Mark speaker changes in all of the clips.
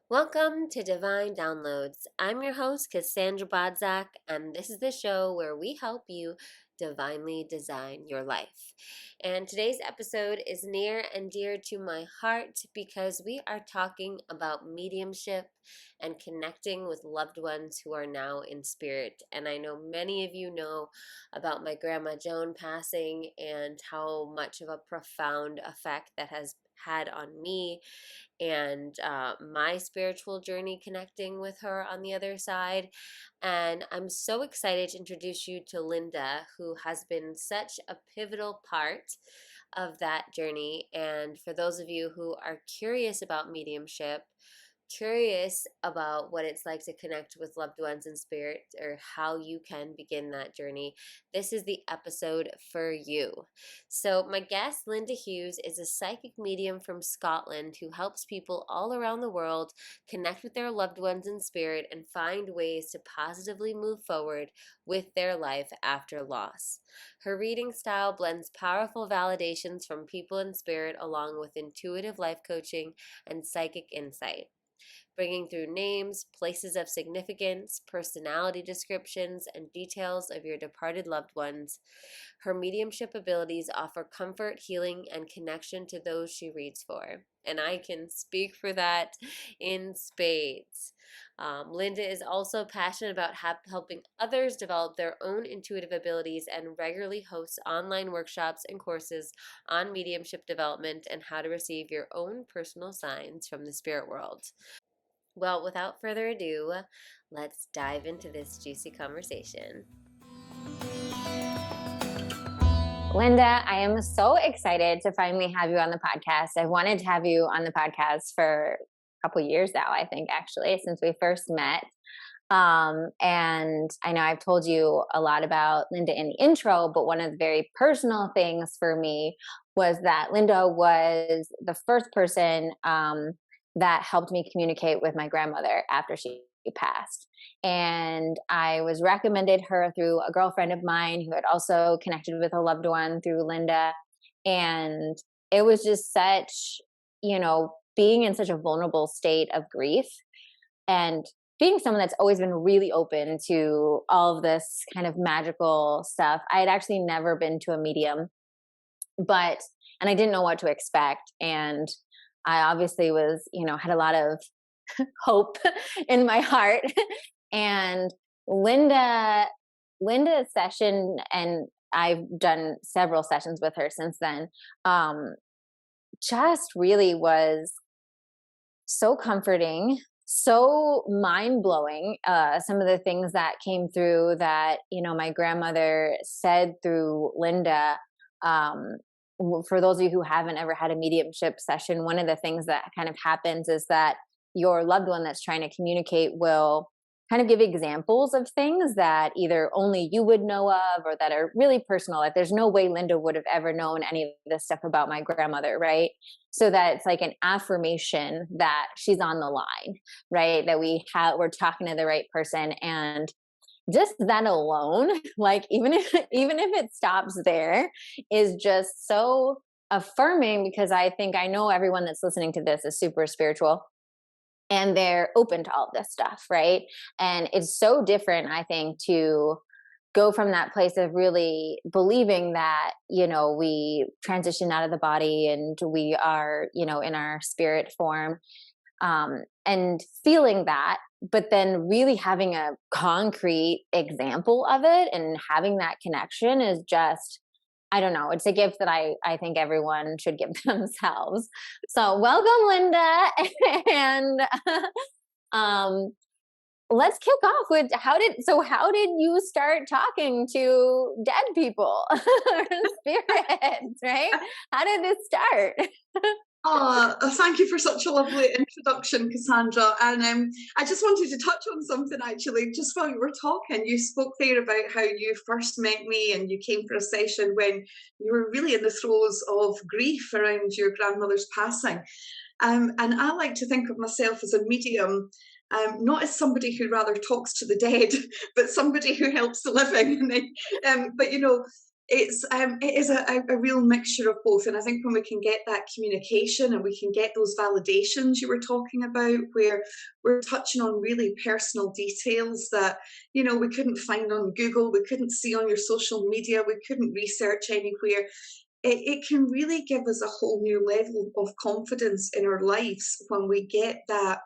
Speaker 1: Welcome to Divine Downloads. I'm your host, Cassandra Bodzak, and this is the show where we help you divinely design your life. And today's episode is near and dear to my heart because we are talking about mediumship and connecting with loved ones who are now in spirit. And I know many of you know about my grandma Joan passing and how much of a profound effect that has had on me and my spiritual journey connecting with her on the other side. And I'm so excited to introduce you to Linda, who has been such a pivotal part of that journey. And for those of you who are curious about mediumship, curious about what it's like to connect with loved ones in spirit or how you can begin that journey, this is the episode for you. So, my guest, Linda Hughes, is a psychic medium from Scotland who helps people all around the world connect with their loved ones in spirit and find ways to positively move forward with their life after loss. Her reading style blends powerful validations from people in spirit along with intuitive life coaching and psychic insight, bringing through names, places of significance, personality descriptions, and details of your departed loved ones. Her mediumship abilities offer comfort, healing, and connection to those she reads for. And I can speak for that in spades. Linda is also passionate about helping others develop their own intuitive abilities and regularly hosts online workshops and courses on mediumship development and how to receive your own personal signs from the spirit world. Well, without further ado, let's dive into this juicy conversation.
Speaker 2: Linda, I am so excited to finally have you on the podcast. I've wanted to have you on the podcast for a couple years now, I think, actually, since we first met. And I know I've told you a lot about Linda in the intro, but one of the very personal things for me was that Linda was the first person that helped me communicate with my grandmother after she passed. And I was recommended her through a girlfriend of mine who had also connected with a loved one through Linda. And it was just such, being in such a vulnerable state of grief and being someone that's always been really open to all of this kind of magical stuff. I had actually never been to a medium, and I didn't know what to expect. And I obviously was, had a lot of hope in my heart. And Linda's session, and I've done several sessions with her since then, just really was so comforting, so mind-blowing. Some of the things that came through that, my grandmother said through Linda, for those of you who haven't ever had a mediumship session, one of the things that kind of happens is that your loved one that's trying to communicate will kind of give examples of things that either only you would know of or that are really personal. Like there's no way Linda would have ever known any of this stuff about my grandmother, right? So that it's like an affirmation that she's on the line, right? That we're talking to the right person. And just that alone, like even if it stops there, is just so affirming, because I know everyone that's listening to this is super spiritual and they're open to all of this stuff, right? And it's so different, I think, to go from that place of really believing that, we transition out of the body and we are, in our spirit form, and feeling that, but then really having a concrete example of it and having that connection is just, I don't know, it's a gift that I think everyone should give themselves. So welcome, Linda. And let's kick off with how did you start talking to dead people or spirits, right? How did this start?
Speaker 3: Oh, thank you for such a lovely introduction, Cassandra. And I just wanted to touch on something actually, just while you were talking. You spoke there about how you first met me and you came for a session when you were really in the throes of grief around your grandmother's passing. And I like to think of myself as a medium, not as somebody who rather talks to the dead, but somebody who helps the living. But it is a real mixture of both, and I think when we can get that communication and we can get those validations you were talking about, where we're touching on really personal details that we couldn't find on Google, we couldn't see on your social media, we couldn't research anywhere. It can really give us a whole new level of confidence in our lives when we get that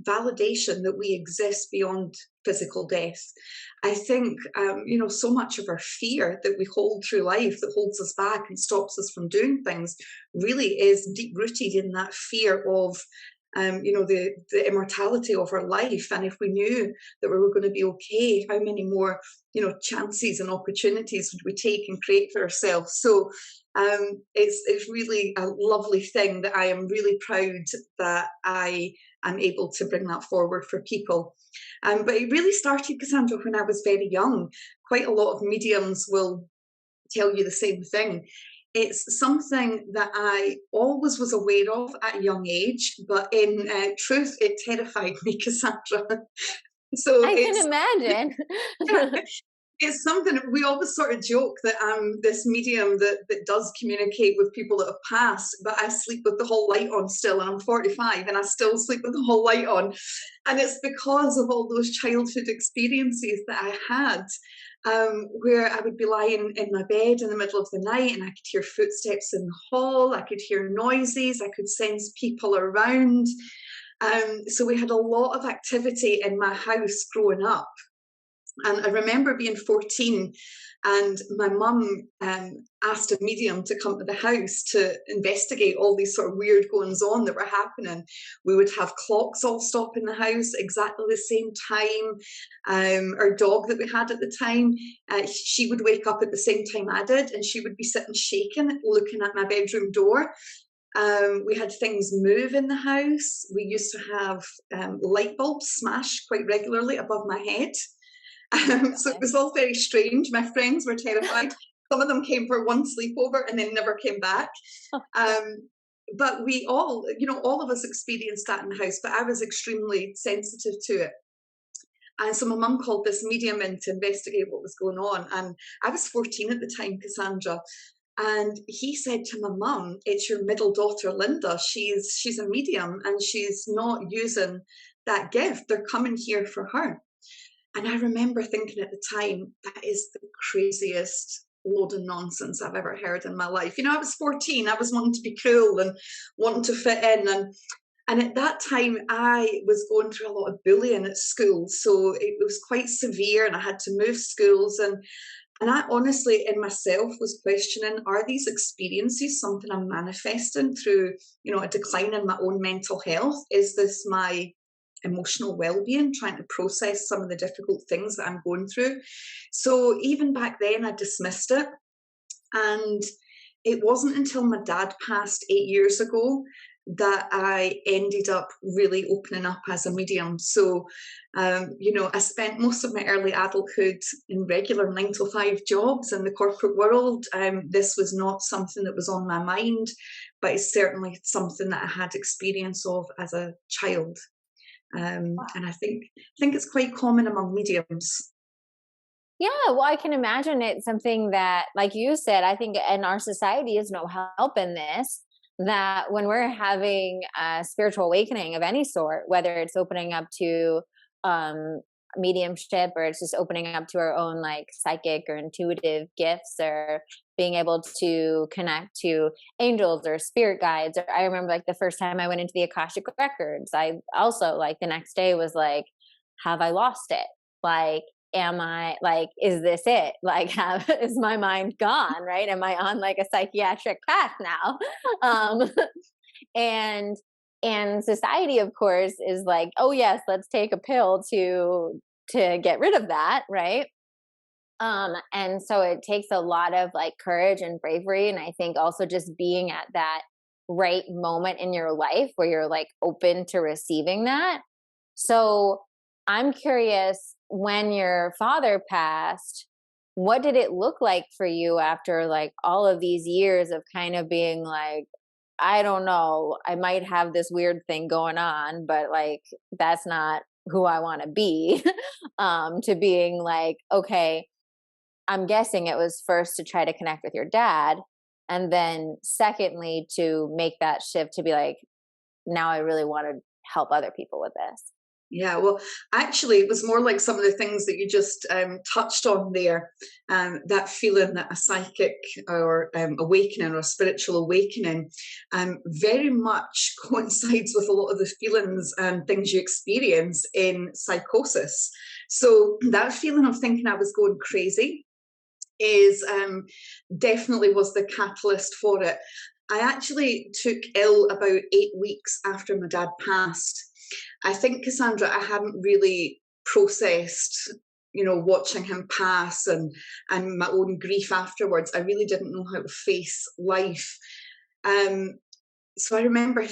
Speaker 3: validation that we exist beyond physical death. I think, so much of our fear that we hold through life that holds us back and stops us from doing things really is deep rooted in that fear of, the immortality of our life. And if we knew that we were going to be okay, how many more, chances and opportunities would we take and create for ourselves? So it's really a lovely thing that I am really proud that I am able to bring that forward for people. But it really started, Cassandra, when I was very young. Quite a lot of mediums will tell you the same thing. It's something that I always was aware of at a young age, but in truth, it terrified me, Cassandra. So
Speaker 2: I can imagine.
Speaker 3: it's something we always sort of joke that I'm this medium that does communicate with people that have passed, but I sleep with the whole light on still, and I'm 45 and I still sleep with the whole light on. And it's because of all those childhood experiences that I had, where I would be lying in my bed in the middle of the night and I could hear footsteps in the hall, I could hear noises, I could sense people around. So we had a lot of activity in my house growing up. And I remember being 14 and my mum asked a medium to come to the house to investigate all these sort of weird goings on that were happening. We would have clocks all stop in the house exactly the same time. Our dog that we had at the time, she would wake up at the same time I did, and she would be sitting shaking, looking at my bedroom door. We had things move in the house. We used to have light bulbs smash quite regularly above my head. So it was all very strange. My friends were terrified. Some of them came for one sleepover and then never came back. But we all, all of us experienced that in the house, but I was extremely sensitive to it. And so my mum called this medium in to investigate what was going on. And I was 14 at the time, Cassandra. And he said to my mum, "It's your middle daughter, Linda. She's a medium and she's not using that gift. They're coming here for her." And I remember thinking at the time, that is the craziest load of nonsense I've ever heard in my life. I was 14, I was wanting to be cool and wanting to fit in. And at that time, I was going through a lot of bullying at school. So it was quite severe and I had to move schools. And I honestly, in myself, was questioning, are these experiences something I'm manifesting through, a decline in my own mental health? Is this my emotional well-being, trying to process some of the difficult things that I'm going through? So even back then I dismissed it, and it wasn't until my dad passed 8 years ago that I ended up really opening up as a medium. So I spent most of my early adulthood in regular 9-to-5 jobs in the corporate world. This was not something that was on my mind, but it's certainly something that I had experience of as a child. And I think it's quite common among mediums.
Speaker 2: Yeah, well, I can imagine it's something that, like you said, I think in our society is no help in this, that when we're having a spiritual awakening of any sort, whether it's opening up to mediumship or it's just opening up to our own like psychic or intuitive gifts, or being able to connect to angels or spirit guides. Or I remember like the first time I went into the Akashic records, I also like the next day was like, have I lost it? Like, am I like, is this it? Like, is my mind gone? Right? Am I on like a psychiatric path now? And society, of course, is like, oh yes, let's take a pill to get rid of that, right? And so it takes a lot of like courage and bravery, and I think also just being at that right moment in your life where you're like open to receiving that. So I'm curious, when your father passed, what did it look like for you after like all of these years of kind of being like, I don't know, I might have this weird thing going on, but like that's not who I want to be, to being like, okay, I'm guessing it was first to try to connect with your dad, and then secondly to make that shift to be like, now I really want to help other people with this.
Speaker 3: Yeah, well, actually, it was more like some of the things that you just touched on there. That feeling that a psychic or awakening or a spiritual awakening very much coincides with a lot of the feelings and things you experience in psychosis. So that feeling of thinking I was going crazy is definitely was the catalyst for it. I actually took ill about 8 weeks after my dad passed. I think, Cassandra, I hadn't really processed, watching him pass and my own grief afterwards. I really didn't know how to face life. So I remember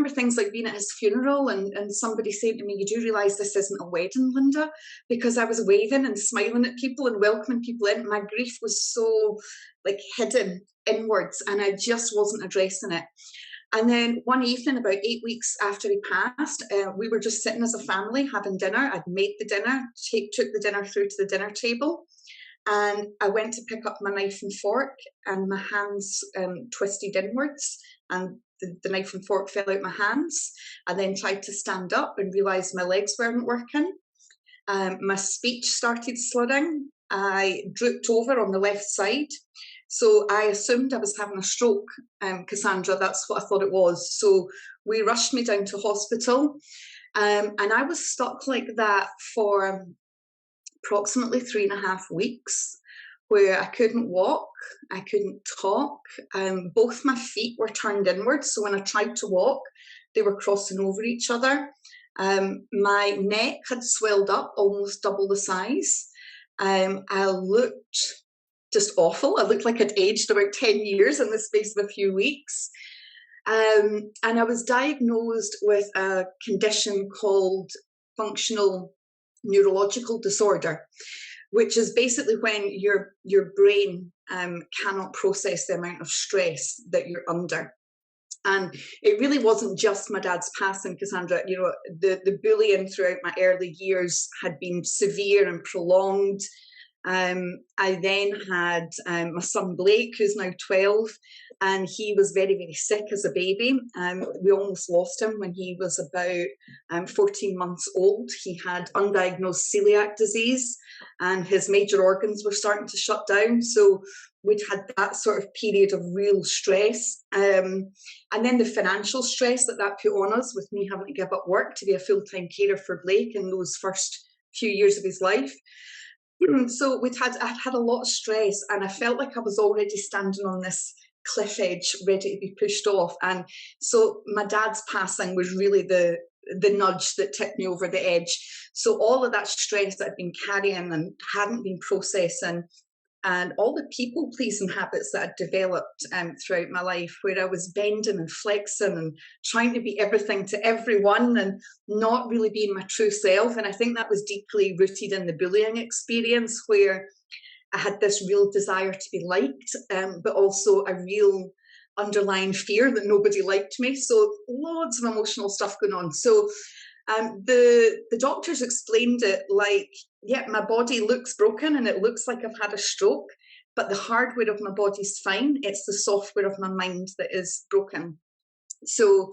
Speaker 3: things like being at his funeral and somebody saying to me, "You do realise this isn't a wedding, Linda?" Because I was waving and smiling at people and welcoming people in. My grief was so like hidden inwards, and I just wasn't addressing it. And then one evening, about 8 weeks after he passed, we were just sitting as a family having dinner. I'd made the dinner, took the dinner through to the dinner table, and I went to pick up my knife and fork, and my hands twisted inwards, and the knife and fork fell out my hands. I then tried to stand up and realised my legs weren't working. My speech started slurring. I drooped over on the left side. So I assumed I was having a stroke, Cassandra. That's what I thought it was. So we rushed me down to hospital. And I was stuck like that for approximately 3.5 weeks, where I couldn't walk, I couldn't talk. Both my feet were turned inwards. So when I tried to walk, they were crossing over each other. My neck had swelled up almost double the size. I looked just awful. I looked like I'd aged about 10 years in the space of a few weeks. And I was diagnosed with a condition called functional neurological disorder, which is basically when your brain cannot process the amount of stress that you're under. And it really wasn't just my dad's passing, Cassandra. The bullying throughout my early years had been severe and prolonged. I then had my son Blake, who's now 12, and he was very, very sick as a baby. We almost lost him when he was about 14 months old. He had undiagnosed celiac disease, and his major organs were starting to shut down. So we'd had that sort of period of real stress. And then the financial stress that put on us, with me having to give up work to be a full-time carer for Blake in those first few years of his life. So I'd had a lot of stress, and I felt like I was already standing on this cliff edge ready to be pushed off. And so my dad's passing was really the nudge that tipped me over the edge. So all of that stress that I'd been carrying and hadn't been processing, and all the people pleasing habits that I'd developed throughout my life, where I was bending and flexing and trying to be everything to everyone and not really being my true self. And I think that was deeply rooted in the bullying experience, where I had this real desire to be liked, but also a real underlying fear that nobody liked me. So loads of emotional stuff going on. So the doctors explained it like, yeah, my body looks broken and it looks like I've had a stroke, but the hardware of my body's fine. It's the software of my mind that is broken. So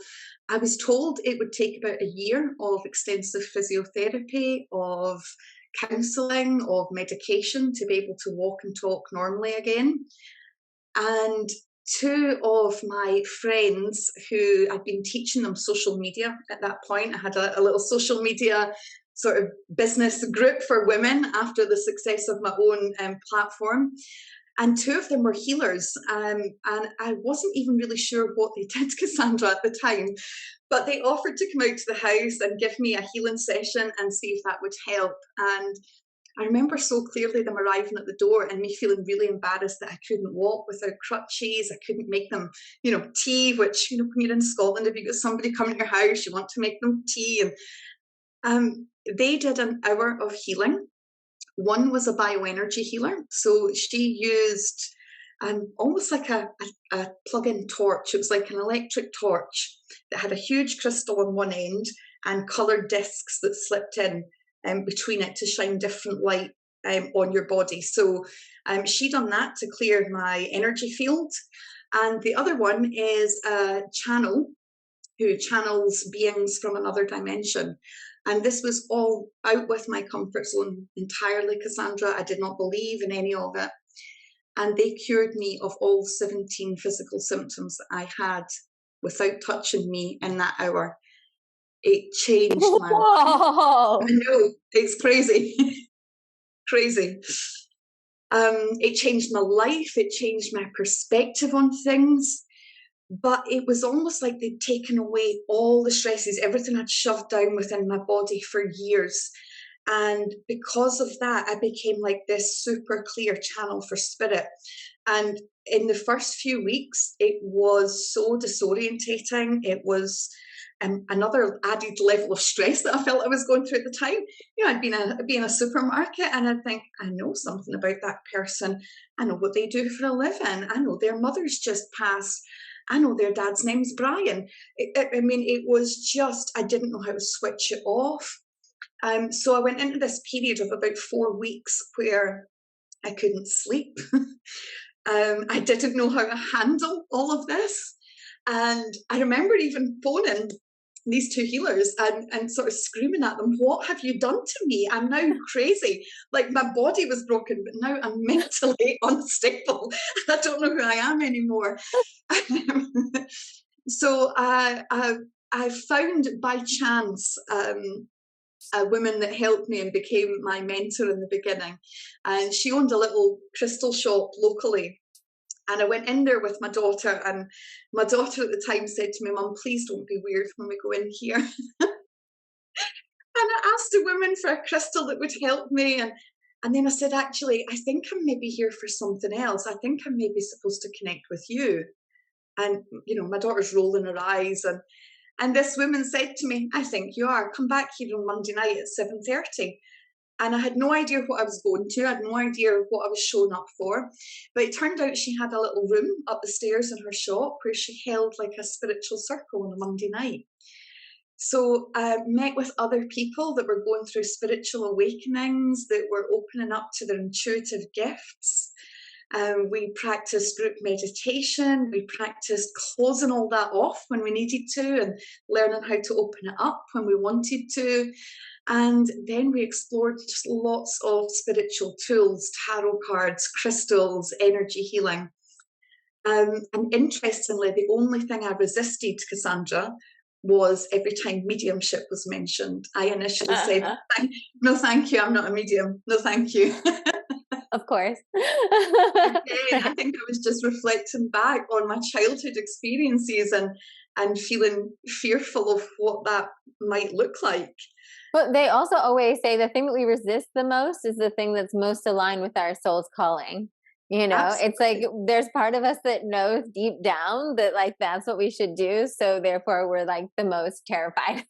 Speaker 3: I was told it would take about a year of extensive physiotherapy, of counselling, of medication to be able to walk and talk normally again. And two of my friends, who I'd been teaching them social media at that point, I had a little social media sort of business group for women after the success of my own platform. And two of them were healers. And I wasn't even really sure what they did, Cassandra, at the time. But they offered to come out to the house and give me a healing session and see if that would help. And I remember so clearly them arriving at the door and me feeling really embarrassed that I couldn't walk without crutches. I couldn't make them, tea, which, when you're in Scotland, if you get somebody coming to your house, you want to make them tea. And they did an hour of healing. One was a bioenergy healer. So she used almost like a plug-in torch. It was like an electric torch that had a huge crystal on one end and coloured discs that slipped in between it to shine different light on your body. So she done that to clear my energy field. And the other one is a channel who channels beings from another dimension. And this was all out with my comfort zone entirely, Cassandra. I did not believe in any of it. And they cured me of all 17 physical symptoms that I had without touching me in that hour. It changed my life. I know, it's crazy. Crazy. It changed my life. It changed my perspective on things. But it was almost like they'd taken away all the stresses, everything I'd shoved down within my body for years. And because of that, I became like this super clear channel for spirit. And in the first few weeks, it was so disorientating. It was another added level of stress that I felt I was going through at the time. You know, I'd be in a supermarket and I'd think, I know something about that person. I know what they do for a living. I know their mother's just passed. I know their dad's name's Brian. I mean, it was just, I didn't know how to switch it off. So I went into this period of about 4 weeks where I couldn't sleep. I didn't know how to handle all of this. And I remember even phoning these two healers and sort of screaming at them, what have you done to me? I'm now crazy. Like my body was broken, but now I'm mentally unstable. I don't know who I am anymore. So I found by chance a woman that helped me and became my mentor in the beginning. And she owned a little crystal shop locally. And I went in there with my daughter, and my daughter at the time said to me, Mum, please don't be weird when we go in here. And I asked a woman for a crystal that would help me. And then I said, actually, I think I'm maybe here for something else. I think I'm maybe supposed to connect with you. And, you know, my daughter's rolling her eyes. And this woman said to me, I think you are. Come back here on Monday night at 7:30. And I had no idea what I was going to. I had no idea what I was showing up for. But it turned out she had a little room up the stairs in her shop where she held like a spiritual circle on a Monday night. So I met with other people that were going through spiritual awakenings, that were opening up to their intuitive gifts. We practiced group meditation. We practiced closing all that off when we needed to and learning how to open it up when we wanted to. And then we explored just lots of spiritual tools, tarot cards, crystals, energy healing. And interestingly, the only thing I resisted, Cassandra, was every time mediumship was mentioned. I initially said, no, thank you, I'm not a medium. No, thank you.
Speaker 2: Of course.
Speaker 3: Again, I think I was just reflecting back on my childhood experiences and feeling fearful of what that might look like.
Speaker 2: But they also always say the thing that we resist the most is the thing that's most aligned with our soul's calling. You know, Absolutely. It's like there's part of us that knows deep down that like that's what we should do. So therefore we're like the most terrified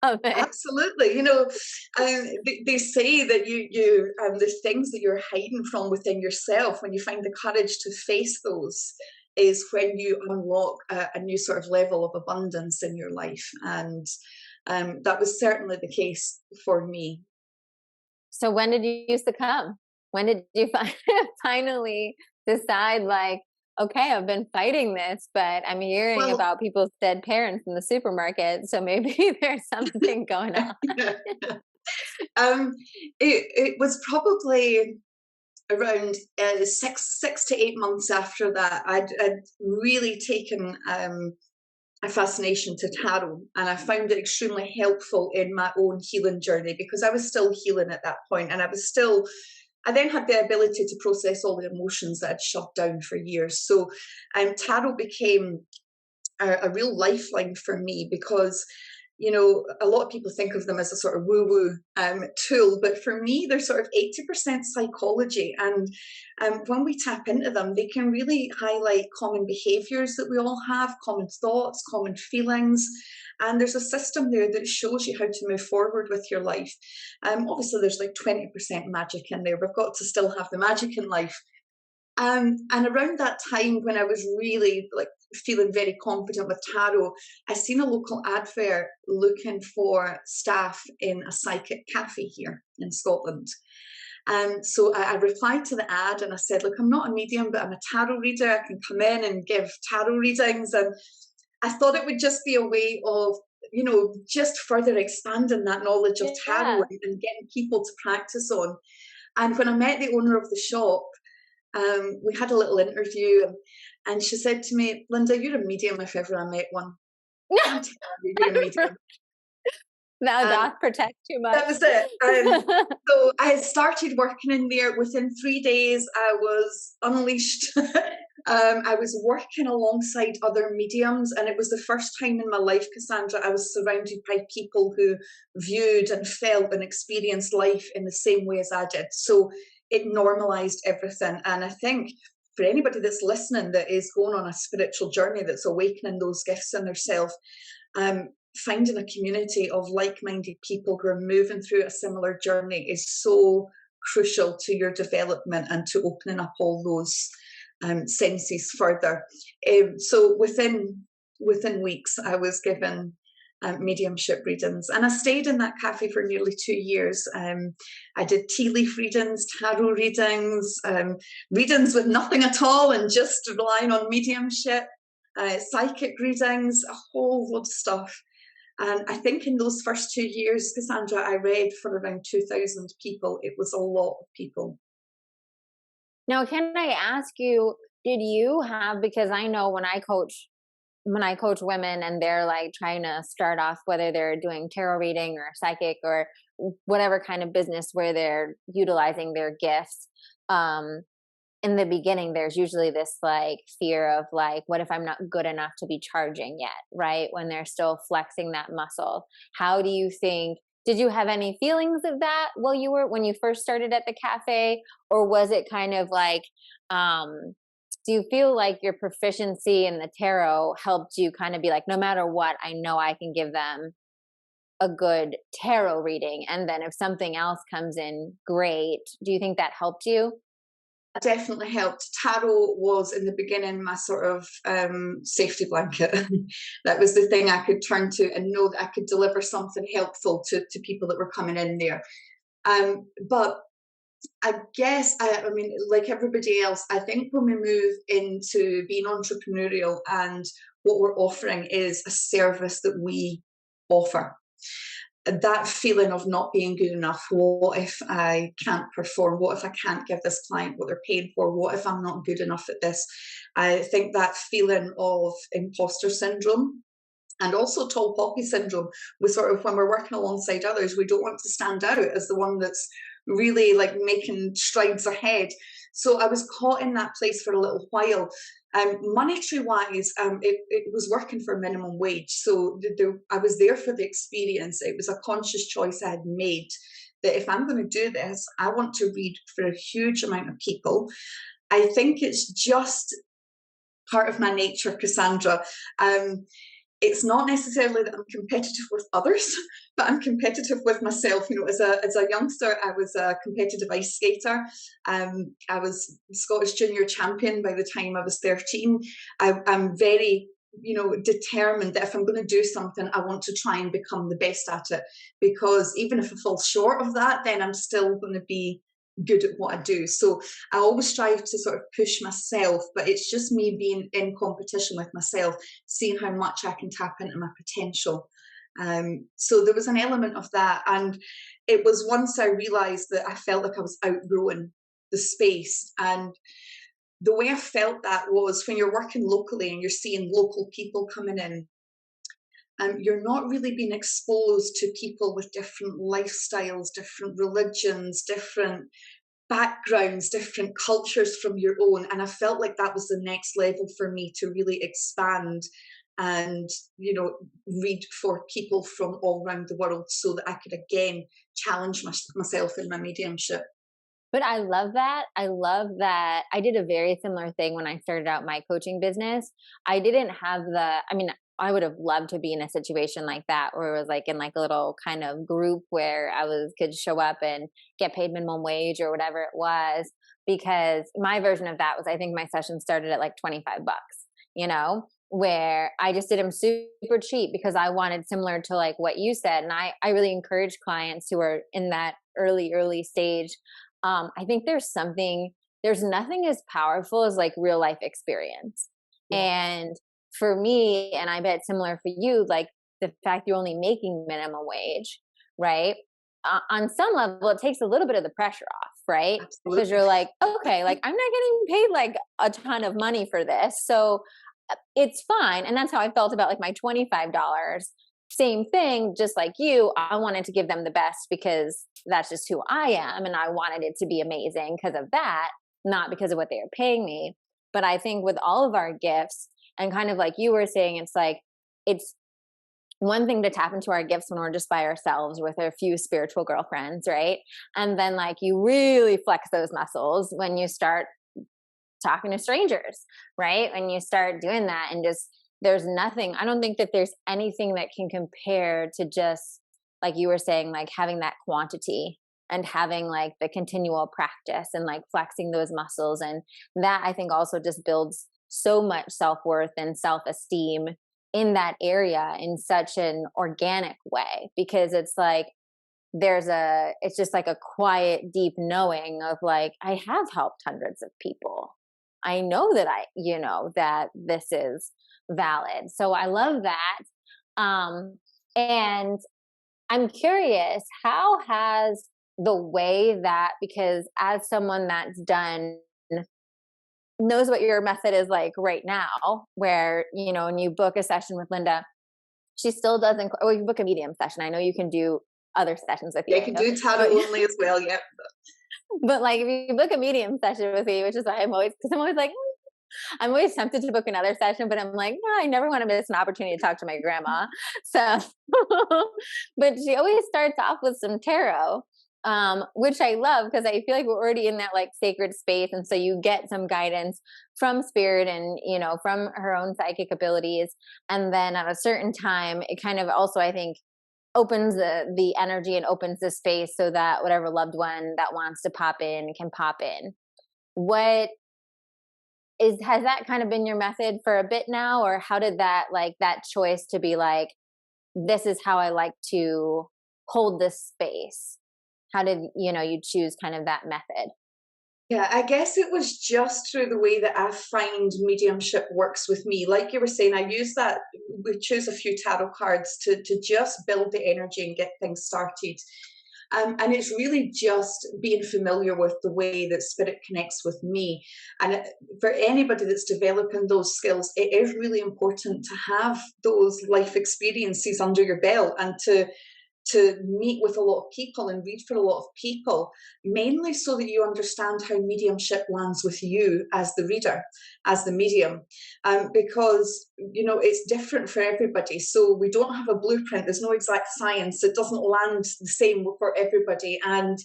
Speaker 2: of it.
Speaker 3: Absolutely. You know, they say that you the things that you're hiding from within yourself, when you find the courage to face those, is when you unlock a new sort of level of abundance in your life. And that was certainly the case for me.
Speaker 2: So when did you succumb? When did you finally decide, like, okay, I've been fighting this, but I'm hearing about people's dead parents in the supermarket, so maybe there's something going on.
Speaker 3: It was probably around 6 to 8 months after that. I'd really taken a fascination to tarot, and I found it extremely helpful in my own healing journey, because I was still healing at that point, and I then had the ability to process all the emotions that I'd shoved down for years. So tarot became a real lifeline for me, because, you know, a lot of people think of them as a sort of woo-woo tool, but for me, they're sort of 80% psychology. And when we tap into them, they can really highlight common behaviors that we all have, common thoughts, common feelings. And there's a system there that shows you how to move forward with your life. Obviously, there's like 20% magic in there. We've got to still have the magic in life. And around that time, when I was really like feeling very confident with tarot, I seen a local advert looking for staff in a psychic cafe here in Scotland. So I replied to the ad and I said, look, I'm not a medium, but I'm a tarot reader. I can come in and give tarot readings. And I thought it would just be a way of, just further expanding that knowledge of tarot and getting people to practice on. And when I met the owner of the shop, we had a little interview, and she said to me, Linda, you're a medium if ever I met one. I'm telling you, you're a medium.
Speaker 2: Thou doth protect too much.
Speaker 3: That was it. So I started working in there. Within 3 days, I was unleashed. I was working alongside other mediums, and it was the first time in my life, Cassandra, I was surrounded by people who viewed and felt and experienced life in the same way as I did. So it normalized everything. And I think for anybody that's listening that is going on a spiritual journey, that's awakening those gifts in themselves, finding a community of like-minded people who are moving through a similar journey is so crucial to your development and to opening up all those senses further. So within weeks, I was given mediumship readings, and I stayed in that cafe for nearly 2 years. I did tea leaf readings, tarot readings, readings with nothing at all and just relying on mediumship, psychic readings, a whole lot of stuff. And I think in those first 2 years, Cassandra, I read for around 2,000 people. It was a lot of people.
Speaker 2: Now, can I ask you, did you have, because I know when I coach women and they're like trying to start off, whether they're doing tarot reading or psychic or whatever kind of business where they're utilizing their gifts, in the beginning, there's usually this like fear of like, what if I'm not good enough to be charging yet, right? When they're still flexing that muscle. How do you think, did you have any feelings of that when you first started at the cafe? Or was it kind of like, do you feel like your proficiency in the tarot helped you kind of be like, no matter what, I know I can give them a good tarot reading, and then if something else comes in, great. Do you think that helped you?
Speaker 3: Definitely helped. Tarot was in the beginning my sort of safety blanket. That was the thing I could turn to and know that I could deliver something helpful to people that were coming in there. But I guess, I mean, like everybody else, I think when we move into being entrepreneurial and what we're offering is a service that we offer, that feeling of not being good enough, what if I can't perform, what if I can't give this client what they're paying for, what if I'm not good enough at this, I think that feeling of imposter syndrome and also tall poppy syndrome, we sort of, when we're working alongside others, we don't want to stand out as the one that's really like making strides ahead. So I was caught in that place for a little while. Monetary wise, it was working for minimum wage. So I was there for the experience. It was a conscious choice I had made that if I'm going to do this, I want to read for a huge amount of people. I think it's just part of my nature, Cassandra. It's not necessarily that I'm competitive with others, but I'm competitive with myself. You know, as a youngster, I was a competitive ice skater. I was Scottish junior champion by the time I was 13. I'm very, determined that if I'm going to do something, I want to try and become the best at it. Because even if I fall short of that, then I'm still going to be good at what I do. So I always strive to sort of push myself, but it's just me being in competition with myself, seeing how much I can tap into my potential. So there was an element of that. And it was once I realized that I felt like I was outgrowing the space. And the way I felt that was when you're working locally and you're seeing local people coming in, you're not really being exposed to people with different lifestyles, different religions, different backgrounds, different cultures from your own. And I felt like that was the next level for me to really expand and, read for people from all around the world so that I could again challenge myself in my mediumship.
Speaker 2: But I love that. I love that. I did a very similar thing when I started out my coaching business. I didn't have I would have loved to be in a situation like that where it was like in like a little kind of group where could show up and get paid minimum wage or whatever it was, because my version of that was, I think my session started at like $25, where I just did them super cheap because I wanted, similar to like what you said. And I really encourage clients who are in that early stage, I think there's nothing as powerful as like real life experience.
Speaker 1: Yeah.
Speaker 2: And for me, and I bet similar for you, like the fact you're only making minimum wage, right? On some level, it takes a little bit of the pressure off, right? Because
Speaker 3: Absolutely.
Speaker 2: you're like, okay, like I'm not getting paid like a ton of money for this. So it's fine. And that's how I felt about like my $25. Same thing, just like you, I wanted to give them the best because that's just who I am. And I wanted it to be amazing because of that, not because of what they are paying me. But I think with all of our gifts, and kind of like you were saying, it's like, it's one thing to tap into our gifts when we're just by ourselves with a few spiritual girlfriends, right? And then like you really flex those muscles when you start talking to strangers, right? When you start doing that, and just there's nothing, I don't think that there's anything that can compare to just like you were saying, like having that quantity and having like the continual practice and like flexing those muscles. And that I think also just builds so much self-worth and self-esteem in that area in such an organic way, because it's like it's just like a quiet, deep knowing of like, I have helped hundreds of people. I know that that this is valid. So I love that. And I'm curious, how has the way that, because as someone that's knows what your method is like right now, where, when you book a session with Linda, she still doesn't, oh, you book a medium session. I know you can do other sessions with
Speaker 3: Yeah,
Speaker 2: you,
Speaker 3: I can do
Speaker 2: but
Speaker 3: tarot only as well. Yeah.
Speaker 2: but like if you book a medium session with me, which is why because I'm always like, I'm always tempted to book another session, but I'm like, no, I never want to miss an opportunity to talk to my grandma. So, but she always starts off with some tarot, which I love because I feel like we're already in that like sacred space. And so you get some guidance from spirit and, from her own psychic abilities. And then at a certain time, it kind of also, I think, opens the energy and opens the space so that whatever loved one that wants to pop in can pop in. What has that kind of been your method for a bit now, or how did that choice to be like, this is how I like to hold this space, how did you choose kind of that method?
Speaker 3: Yeah, I guess it was just through the way that I find mediumship works with me. Like you were saying, I use that, we choose a few tarot cards to just build the energy and get things started. And it's really just being familiar with the way that spirit connects with me. And for anybody that's developing those skills, it is really important to have those life experiences under your belt and to meet with a lot of people and read for a lot of people, mainly so that you understand how mediumship lands with you as the reader, as the medium, because it's different for everybody. So we don't have a blueprint. There's no exact science. It doesn't land the same for everybody. And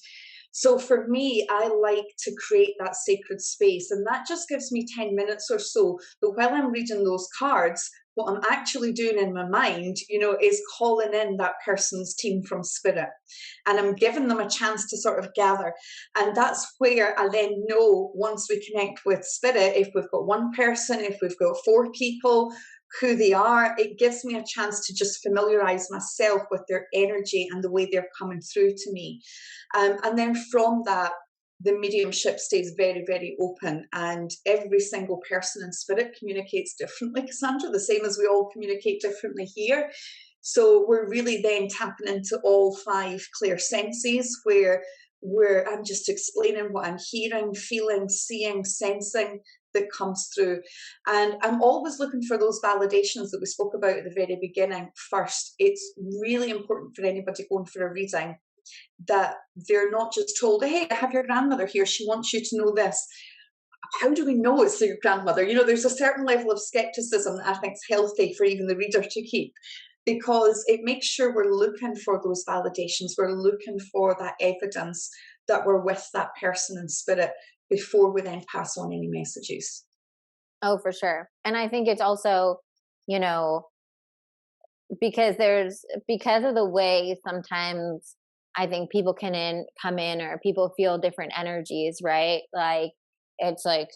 Speaker 3: so for me, I like to create that sacred space, and that just gives me 10 minutes or so. But while I'm reading those cards, what I'm actually doing in my mind, is calling in that person's team from spirit. And I'm giving them a chance to sort of gather. And that's where I then know, once we connect with spirit, if we've got one person, if we've got 4 people, who they are, it gives me a chance to just familiarize myself with their energy and the way they're coming through to me. And then from that, the mediumship stays very, very open, and every single person in spirit communicates differently, Cassandra, the same as we all communicate differently here. So we're really then tapping into all 5 clear senses, where I'm just explaining what I'm hearing, feeling, seeing, sensing that comes through. And I'm always looking for those validations that we spoke about at the very beginning first. It's really important for anybody going for a reading that they're not just told, hey, I have your grandmother here, she wants you to know this. How do we know it's your grandmother? There's a certain level of skepticism that I think is healthy for even the reader to keep, because it makes sure we're looking for those validations, we're looking for that evidence that we're with that person in spirit before we then pass on any messages.
Speaker 2: Oh, for sure. And I think it's also, because of the way sometimes I think people come in, or people feel different energies, right? Like, it's like,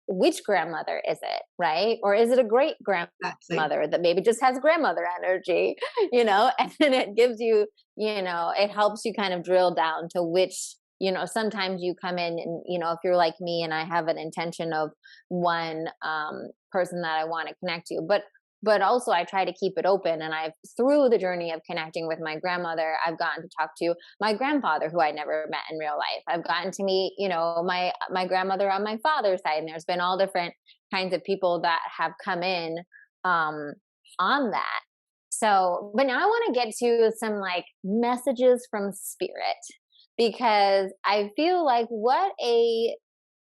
Speaker 2: which grandmother is it, right? Or is it a great grandmother that maybe just has grandmother energy, and then it gives you, it helps you kind of drill down to which you know, sometimes you come in and, you know, if you're like me and I have an intention of one person that I want to connect to, but also I try to keep it open. And I've, through the journey of connecting with my grandmother, I've gotten to talk to my grandfather, who I never met in real life. I've gotten to meet, you know, my grandmother on my father's side, and there's been all different kinds of people that have come in on that. So, but now I want to get to some like messages from spirit, because I feel like what a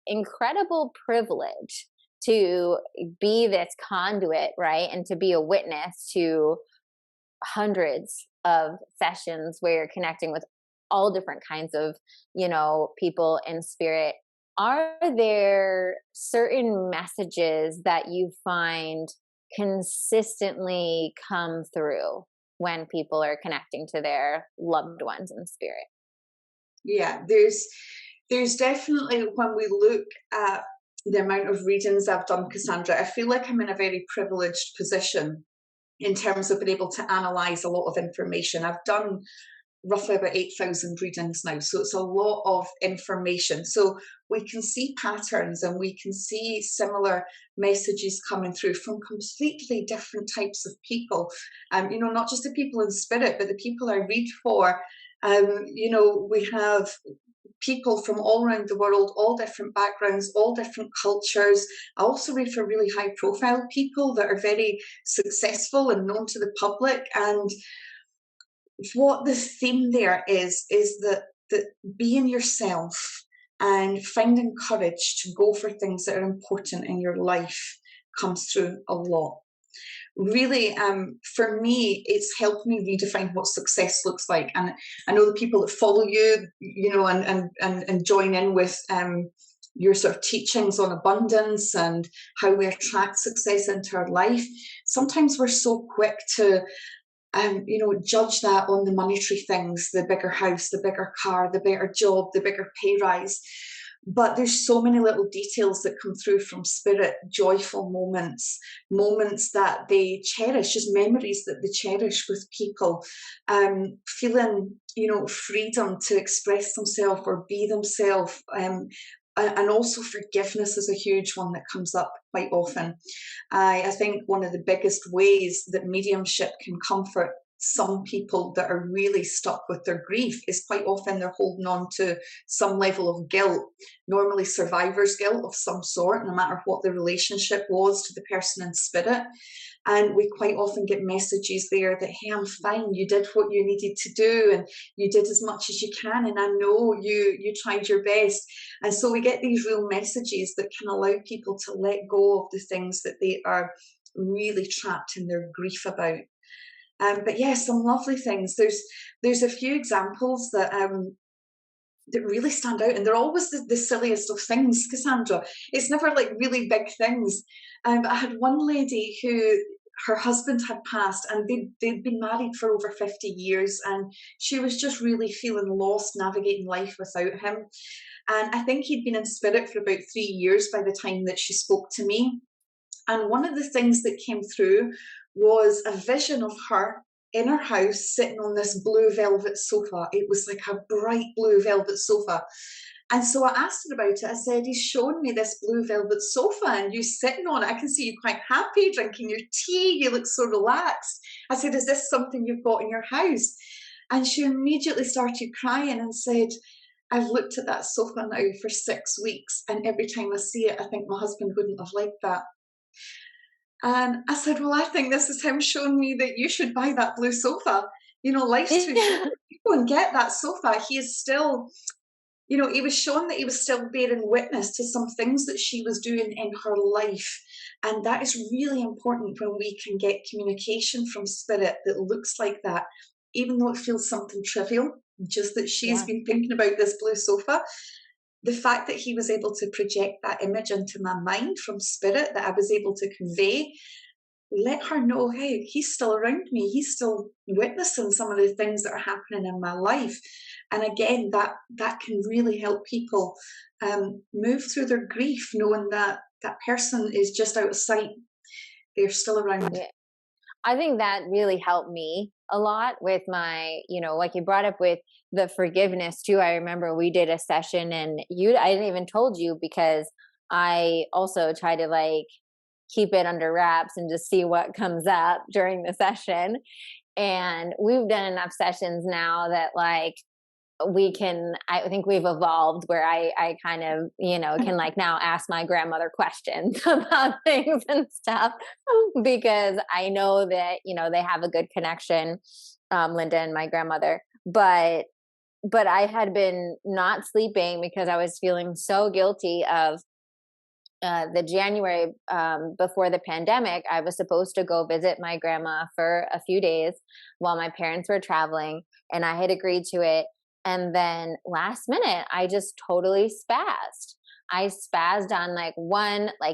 Speaker 2: incredible privilege to be this conduit, right? And to be a witness to hundreds of sessions where you're connecting with all different kinds of, you know, people in spirit. Are there certain messages that you find consistently come through when people are connecting to their loved ones in spirit?
Speaker 3: Yeah, there's definitely, when we look at the amount of readings I've done, Cassandra, I feel like I'm in a very privileged position in terms of being able to analyze a lot of information. I've done roughly about 8,000 readings now, so it's a lot of information. So we can see patterns and we can see similar messages coming through from completely different types of people. You know, not just the people in spirit, but the people I read for. You know, we have people from all around the world, all different backgrounds, all different cultures. I also read for really high profile people that are very successful and known to the public. And what the theme there is that being yourself and finding courage to go for things that are important in your life comes through a lot. Really, for me, it's helped me redefine what success looks like. And I know the people that follow you, you know, and join in with your sort of teachings on abundance and how we attract success into our life. Sometimes we're so quick to you know, judge that on the monetary things, the bigger house, the bigger car, the better job, the bigger pay rise. But there's so many little details that come through from spirit, joyful moments, moments that they cherish, just memories that they cherish with people, feeling, you know, freedom to express themselves or be themselves. And also forgiveness is a huge one that comes up quite often. I think one of the biggest ways that mediumship can comfort some people that are really stuck with their grief is quite often they're holding on to some level of guilt, normally survivor's guilt of some sort, no matter what the relationship was to the person in spirit. And we quite often get messages there that, hey, I'm fine, you did what you needed to do and you did as much as you can, and I know you tried your best. And so we get these real messages that can allow people to let go of the things that they are really trapped in their grief about. But yeah, some lovely things. There's a few examples that that really stand out, and they're always the silliest of things, Cassandra. It's never like really big things. But I had one lady who, her husband had passed, and they'd been married for over 50 years, and she was just really feeling lost navigating life without him. And I think he'd been in spirit for about 3 years by the time that she spoke to me. And one of the things that came through was a vision of her in her house sitting on this blue velvet sofa. It was like a bright blue velvet sofa. And so I asked her about it. I said, he's shown me this blue velvet sofa and you sitting on it. I can see you quite happy, drinking your tea. You look so relaxed. I said, is this something you've got in your house? And she immediately started crying and said, I've looked at that sofa now for 6 weeks, and every time I see it, I think my husband wouldn't have liked that. And I said, well, I think this is him showing me that you should buy that blue sofa. You know, life's too short. You go and get that sofa. He is still, you know, he was showing that he was still bearing witness to some things that she was doing in her life. And that is really important when we can get communication from spirit that looks like that, even though it feels something trivial, just that she's been thinking about this blue sofa. The fact that he was able to project that image into my mind from spirit that I was able to convey, let her know, hey, he's still around me. He's still witnessing some of the things that are happening in my life. And again, that can really help people move through their grief, knowing that that person is just out of sight. They're still around.
Speaker 2: Yeah. I think that really helped me a lot with my, like you brought up with the forgiveness too. I remember we did a session and I didn't even told you because I also try to like keep it under wraps and just see what comes up during the session. And we've done enough sessions now that like I think we've evolved where I kind of, can like now ask my grandmother questions about things and stuff because I know that, they have a good connection, Linda and my grandmother. But I had been not sleeping because I was feeling so guilty of the January before the pandemic. I was supposed to go visit my grandma for a few days while my parents were traveling, and I had agreed to it. And then last minute, I just totally spazzed. I spazzed on like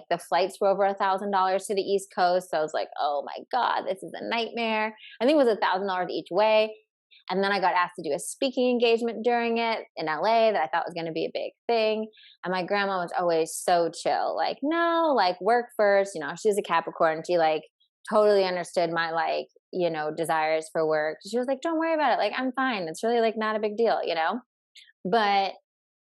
Speaker 2: the flights were over $1,000 to the East Coast. So I was like, oh my God, this is a nightmare. I think it was $1,000 each way. And then I got asked to do a speaking engagement during it in LA that I thought was going to be a big thing. And my grandma was always so chill. Like, no, like work first. She's a Capricorn. She like totally understood my like, desires for work. She was like, don't worry about it. Like, I'm fine. It's really like not a big deal, But,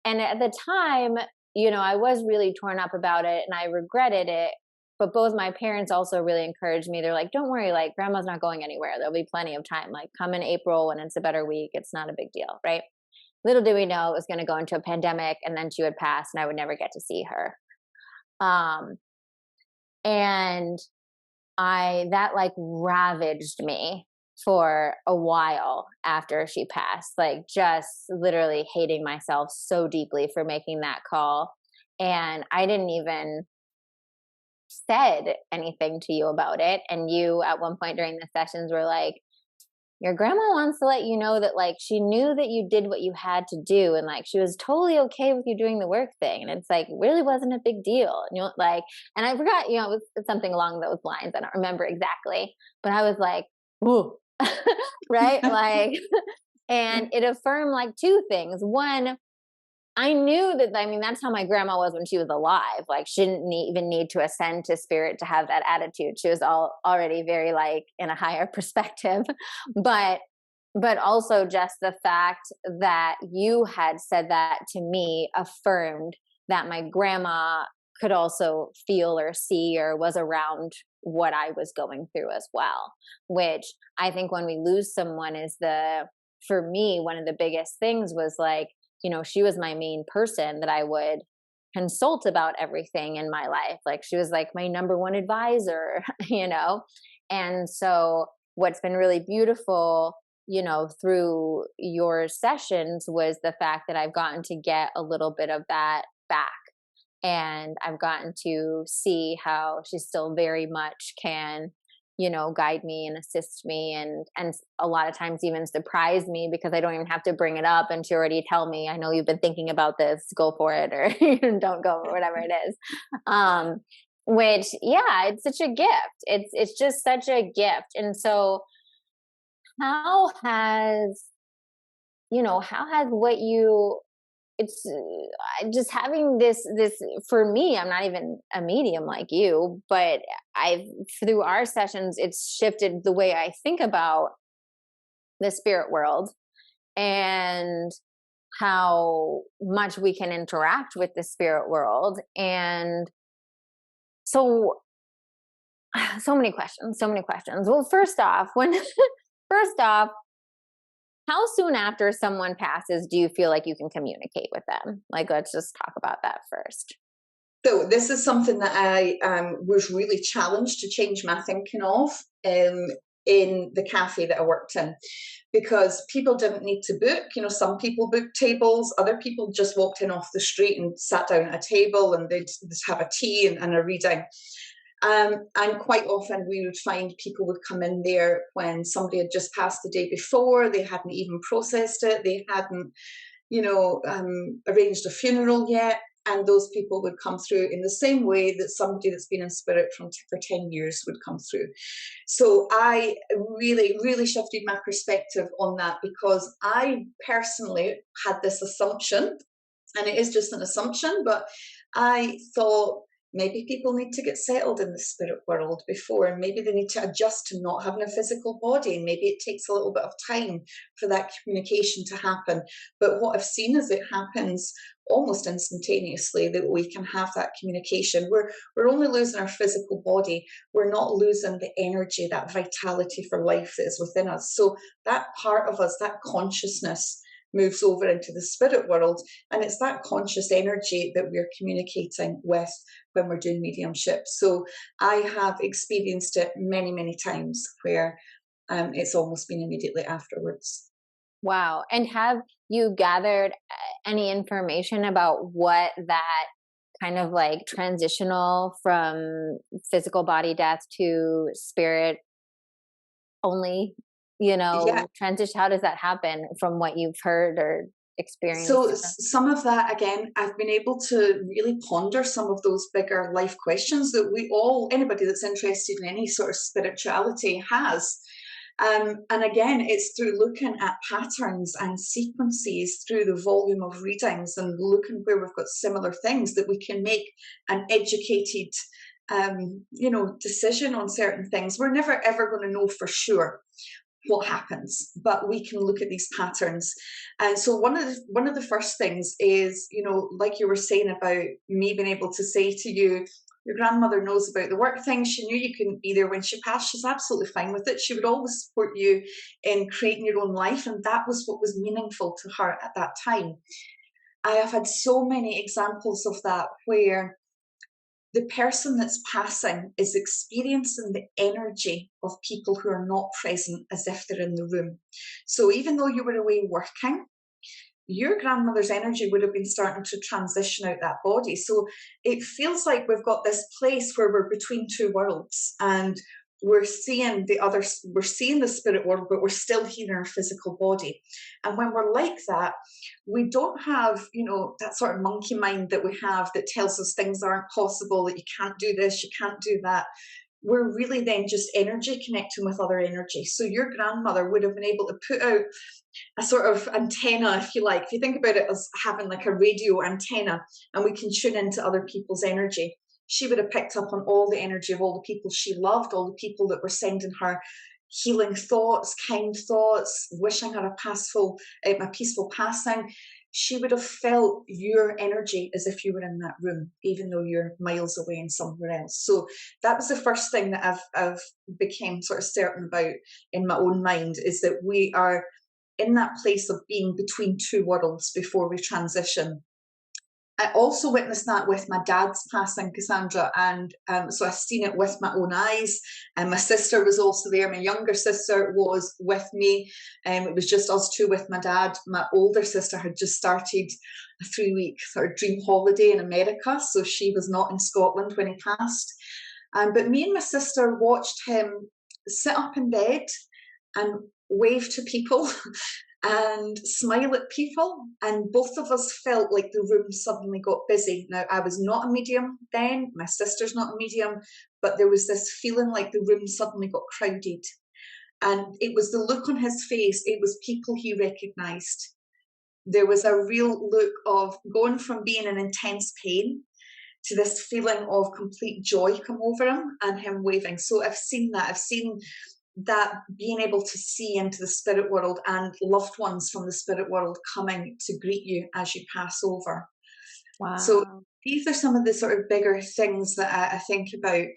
Speaker 2: and at the time, I was really torn up about it and I regretted it. But both my parents also really encouraged me. They're like, don't worry, like grandma's not going anywhere. There'll be plenty of time. Like come in April when it's a better week. It's not a big deal, right? Little did we know it was going to go into a pandemic and then she would pass and I would never get to see her. And that like ravaged me for a while after she passed, like just literally hating myself so deeply for making that call. And I didn't even said anything to you about it. And you at one point during the sessions were like, your grandma wants to let you know that like she knew that you did what you had to do and like she was totally okay with you doing the work thing, and it's like really wasn't a big deal. And like, and I forgot, it was something along those lines. I don't remember exactly, but I was like, ooh, right? Like, and it affirmed like two things. One, I knew that, that's how my grandma was when she was alive. Like she didn't even need to ascend to spirit to have that attitude. She was already very like in a higher perspective, but also just the fact that you had said that to me affirmed that my grandma could also feel or see or was around what I was going through as well, which I think when we lose someone for me, one of the biggest things was like, she was my main person that I would consult about everything in my life. Like she was like my number one advisor, And so what's been really beautiful, through your sessions was the fact that I've gotten to get a little bit of that back. And I've gotten to see how she still very much can, guide me and assist me and a lot of times even surprise me because I don't even have to bring it up and she already tell me, I know you've been thinking about this, go for it, or don't go, or whatever it is. Which, yeah, it's such a gift. It's just such a gift. And so how has what you, it's just having this for me, I'm not even a medium like you, but through our sessions, it's shifted the way I think about the spirit world and how much we can interact with the spirit world. And so many questions. Well, first off, how soon after someone passes do you feel like you can communicate with them? Like, let's just talk about that first.
Speaker 3: So this is something that I was really challenged to change my thinking of in the cafe that I worked in, because people didn't need to book. Some people booked tables, other people just walked in off the street and sat down at a table and they'd just have a tea and a reading. And quite often we would find people would come in there when somebody had just passed the day before, they hadn't even processed it, they hadn't, arranged a funeral yet. And those people would come through in the same way that somebody that's been in spirit for 10 years would come through. So I really, really shifted my perspective on that, because I personally had this assumption, and it is just an assumption, but I thought Maybe people need to get settled in the spirit world before, and maybe they need to adjust to not having a physical body. Maybe it takes a little bit of time for that communication to happen. But what I've seen is it happens almost instantaneously, that we can have that communication. We're only losing our physical body. We're not losing the energy, that vitality for life that is within us. So that part of us, that consciousness, moves over into the spirit world, and it's that conscious energy that we're communicating with when we're doing mediumship. So I have experienced it many, many times where it's almost been immediately afterwards.
Speaker 2: Wow. And have you gathered any information about what that kind of like transitional from physical body death to spirit only,
Speaker 3: Yeah.
Speaker 2: transition? How does that happen from what you've heard or experienced?
Speaker 3: So some of that, again, I've been able to really ponder some of those bigger life questions that anybody that's interested in any sort of spirituality has. And again, it's through looking at patterns and sequences through the volume of readings and looking where we've got similar things that we can make an educated, decision on certain things. We're never ever going to know for sure what happens, but we can look at these patterns. And so one of the first things is, like you were saying about me being able to say to you, your grandmother knows about the work thing. She knew you couldn't be there when she passed. She's absolutely fine with it. She would always support you in creating your own life, and that was what was meaningful to her at that time. I have had so many examples of that where the person that's passing is experiencing the energy of people who are not present as if they're in the room. So even though you were away working, your grandmother's energy would have been starting to transition out that body. So it feels like we've got this place where we're between two worlds, and we're seeing the spirit world, but we're still here in our physical body. And when we're like that, we don't have, that sort of monkey mind that we have that tells us things aren't possible, that you can't do this, you can't do that. We're really then just energy connecting with other energy. So your grandmother would have been able to put out a sort of antenna, if you like. If you think about it as having like a radio antenna, and we can tune into other people's energy, she would have picked up on all the energy of all the people she loved, all the people that were sending her healing thoughts, kind thoughts, wishing her a peaceful passing. She would have felt your energy as if you were in that room, even though you're miles away and somewhere else. So that was the first thing that I've became sort of certain about in my own mind, is that we are in that place of being between two worlds before we transition. I also witnessed that with my dad's passing, Cassandra, and so I've seen it with my own eyes. And my sister was also there. My younger sister was with me, and it was just us two with my dad. My older sister had just started a 3-week sort of dream holiday in America, so she was not in Scotland when he passed. But me and my sister watched him sit up in bed and wave to people and smile at people, and both of us felt like the room suddenly got busy. Now, I was not a medium then, my sister's not a medium, but there was this feeling like the room suddenly got crowded, and it was the look on his face. It was people he recognized. There was a real look of going from being in intense pain to this feeling of complete joy come over him, and him waving. So I've seen that being able to see into the spirit world, and loved ones from the spirit world coming to greet you as you pass over.
Speaker 2: Wow.
Speaker 3: So these are some of the sort of bigger things that I think about.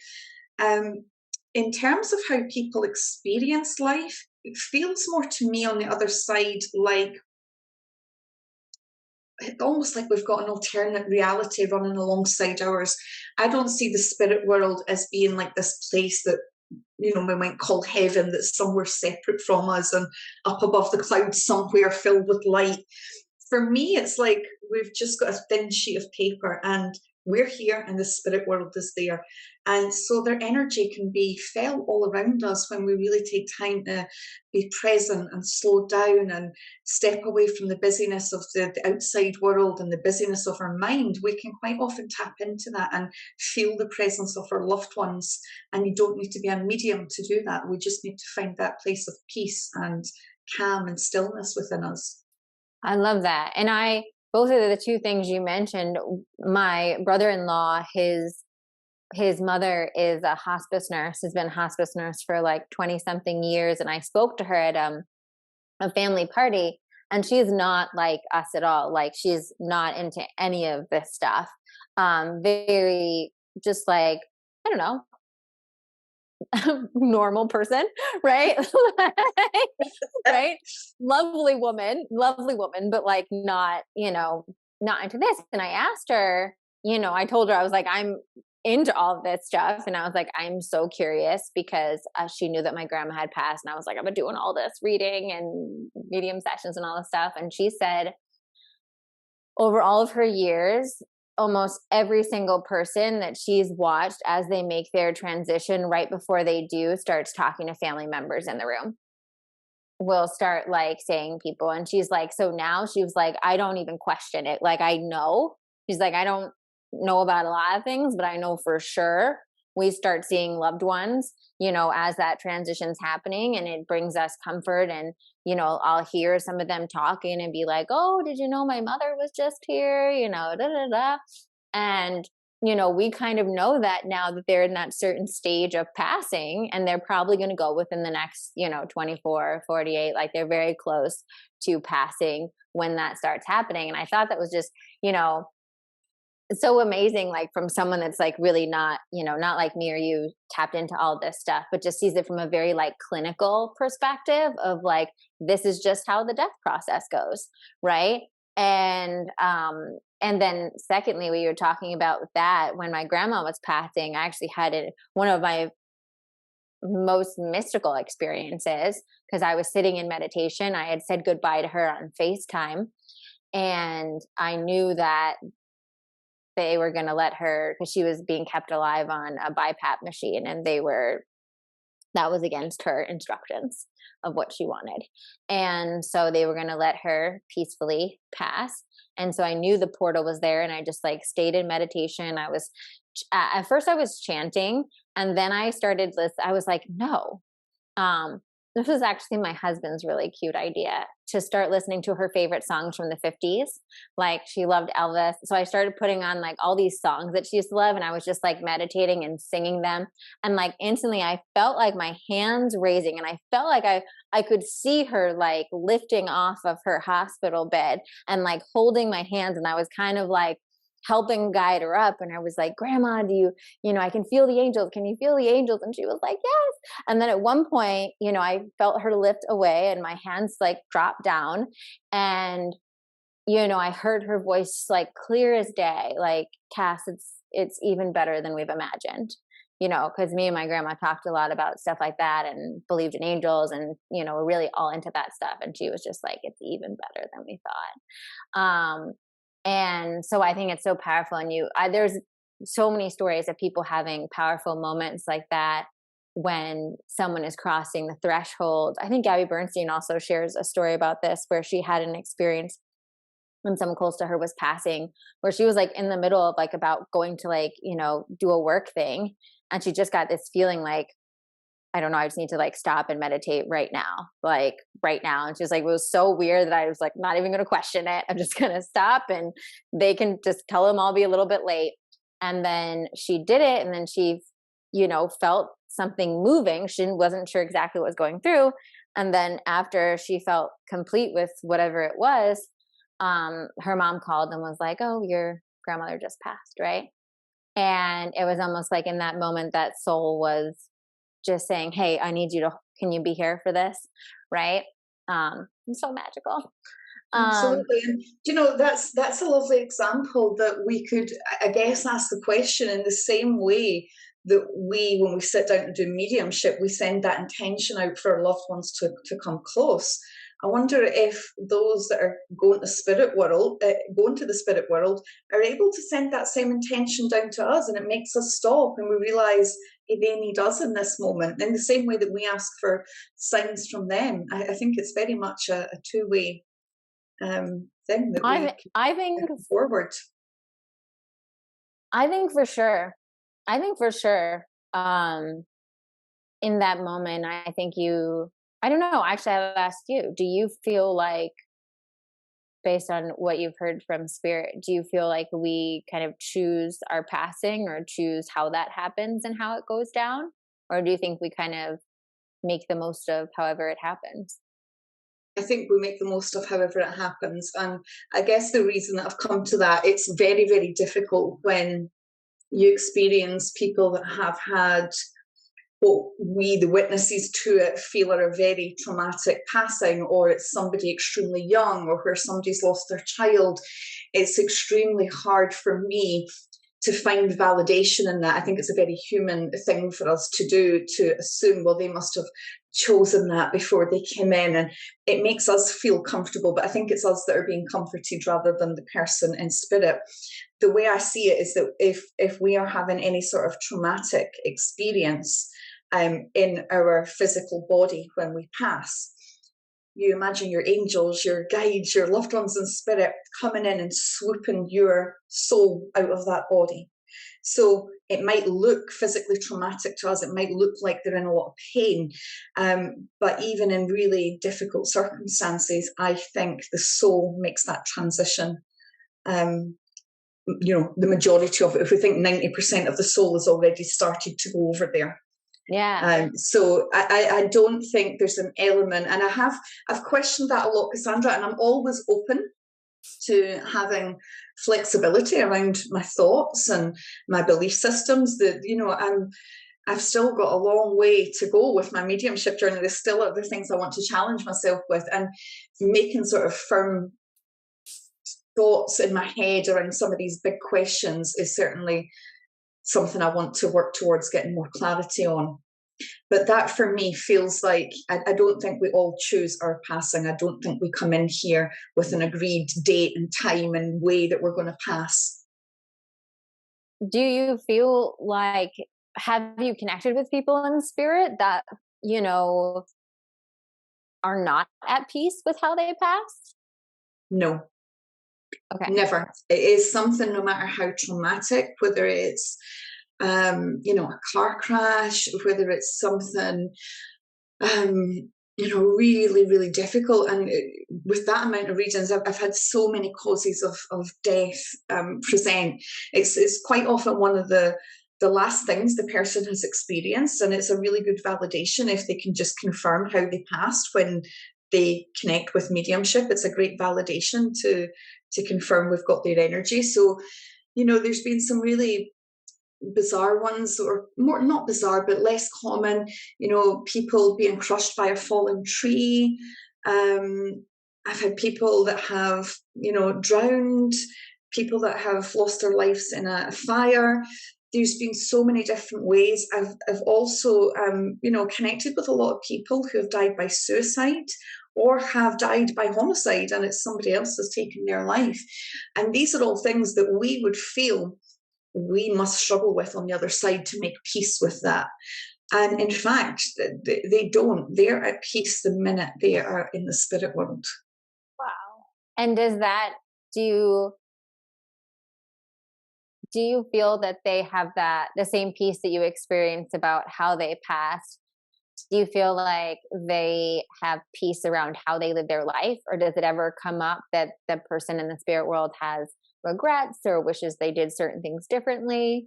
Speaker 3: In terms of how people experience life, it feels more to me on the other side like almost like we've got an alternate reality running alongside ours. I don't see the spirit world as being like this place that we might call heaven, that's somewhere separate from us and up above the clouds somewhere filled with light. For me, it's like we've just got a thin sheet of paper, and we're here and the spirit world is there. And so their energy can be felt all around us when we really take time to be present and slow down and step away from the busyness of the outside world and the busyness of our mind. We can quite often tap into that and feel the presence of our loved ones. And you don't need to be a medium to do that. We just need to find that place of peace and calm and stillness within us.
Speaker 2: I love that. And both of the two things you mentioned, my brother-in-law, his his mother is a hospice nurse, has been a hospice nurse for like 20 something years. And I spoke to her at a family party, and she's not like us at all. Like, she's not into any of this stuff. Very just like, I don't know, normal person, right? Right? Lovely woman, but like not, not into this. And I asked her, I told her, I was like, I'm into all of this stuff. And I was like, I'm so curious because she knew that my grandma had passed. And I was like, I've been doing all this reading and medium sessions and all this stuff. And she said, over all of her years, almost every single person that she's watched as they make their transition, right before they do, starts talking to family members in the room, will start like saying people. And she's like, so now she was like, I don't even question it. Like, I know. She's like, I don't know about a lot of things, but I know for sure we start seeing loved ones, as that transition's happening, and it brings us comfort. And, I'll hear some of them talking and be like, oh, did you know my mother was just here, da da da. And, we kind of know that now that they're in that certain stage of passing, and they're probably going to go within the next, 24, 48, like they're very close to passing when that starts happening. And I thought that was just, so amazing, like from someone that's like really not, not like me or you, tapped into all this stuff, but just sees it from a very like clinical perspective of like, this is just how the death process goes. Right. And then secondly, we were talking about that when my grandma was passing, I actually had one of my most mystical experiences, because I was sitting in meditation. I had said goodbye to her on FaceTime, and I knew that they were going to let her, because she was being kept alive on a BiPAP machine, and that was against her instructions of what she wanted. And so they were going to let her peacefully pass. And so I knew the portal was there, and I just like stayed in meditation. At first I was chanting, and then I was like, no, this was actually my husband's really cute idea, to start listening to her favorite songs from the 50s. Like, she loved Elvis. So I started putting on like all these songs that she used to love, and I was just like meditating and singing them. And like instantly I felt like my hands raising, and I felt like I could see her like lifting off of her hospital bed and like holding my hands. And I was kind of like helping guide her up. And I was like, Grandma, I can feel the angels. Can you feel the angels? And she was like, yes. And then at one point, I felt her lift away, and my hands like dropped down. And, I heard her voice like clear as day, like, Cass, it's even better than we've imagined. Because me and my grandma talked a lot about stuff like that and believed in angels, and, we're really all into that stuff. And she was just like, it's even better than we thought. And so I think it's so powerful. And there's so many stories of people having powerful moments like that when someone is crossing the threshold. I think Gabby Bernstein also shares a story about this, where she had an experience when someone close to her was passing, where she was like in the middle of like about going to like, do a work thing. And she just got this feeling like, I don't know, I just need to like stop and meditate right now, like right now. And she's like, it was so weird that I was like, not even going to question it. I'm just going to stop, and they can just tell them I'll be a little bit late. And then she did it. And then she, felt something moving. She wasn't sure exactly what was going through. And then after she felt complete with whatever it was, her mom called and was like, oh, your grandmother just passed. Right. And it was almost like in that moment that soul was just saying, hey, can you be here for this? Right. It's so magical.
Speaker 3: Absolutely. And that's a lovely example that we could, I guess, ask the question in the same way that when we sit down to do mediumship, we send that intention out for our loved ones to come close. I wonder if those that are going to the spirit world, are able to send that same intention down to us, and it makes us stop, and we realize they need us in this moment, in the same way that we ask for signs from them. I think it's very much a two-way thing that
Speaker 2: I think
Speaker 3: forward.
Speaker 2: I think for sure. In that moment, I think I don't know, actually I'll ask you, do you feel like based on what you've heard from spirit, do you feel like we kind of choose our passing or choose how that happens and how it goes down? Or do you think we kind of make the most of however it happens?
Speaker 3: I think we make the most of however it happens. And I guess the reason that I've come to that, it's very, very difficult when you experience people that have had what we, the witnesses to it, feel are a very traumatic passing, or it's somebody extremely young, or where somebody's lost their child. It's extremely hard for me to find validation in that. I think it's a very human thing for us to do, to assume, well, they must have chosen that before they came in, and it makes us feel comfortable. But I think it's us that are being comforted rather than the person in spirit. The way I see it is that if we are having any sort of traumatic experience in our physical body when we pass, you imagine your angels, your guides, your loved ones in spirit coming in and swooping your soul out of that body. So it might look physically traumatic to us. It might look like they're in a lot of pain. But even in really difficult circumstances, I think the soul makes that transition. The majority of it, if we think 90% of the soul has already started to go over there.
Speaker 2: Yeah.
Speaker 3: So I don't think there's an element, and I've questioned that a lot, Cassandra, and I'm always open to having flexibility around my thoughts and my belief systems. That I've still got a long way to go with my mediumship journey. There's still other things I want to challenge myself with, and making sort of firm thoughts in my head around some of these big questions is certainly something I want to work towards getting more clarity on. But that for me feels like I don't think we all choose our passing. I don't think we come in here with an agreed date and time and way that we're going to pass.
Speaker 2: Do you feel like, have you connected with people in spirit that, are not at peace with how they pass?
Speaker 3: No.
Speaker 2: Okay.
Speaker 3: Never. It is something, no matter how traumatic, whether it's a car crash, whether it's something really, really difficult. And with that amount of regions, I've had so many causes of death present. It's quite often one of the last things the person has experienced, and it's a really good validation if they can just confirm how they passed when they connect with mediumship. It's a great validation to confirm we've got their energy. So, there's been some really bizarre ones, or more not bizarre but less common, people being crushed by a fallen tree. I've had people that have drowned, people that have lost their lives in a fire. There's been so many different ways. I've also connected with a lot of people who have died by suicide or have died by homicide, and it's somebody else has taken their life. And these are all things that we would feel we must struggle with on the other side to make peace with that. And in fact, they don't. They're at peace the minute they are in the spirit world.
Speaker 2: Wow. And do you feel that they have the same peace that you experience about how they passed? Do you feel like they have peace around how they live their life? Or does it ever come up that the person in the spirit world has regrets or wishes they did certain things differently?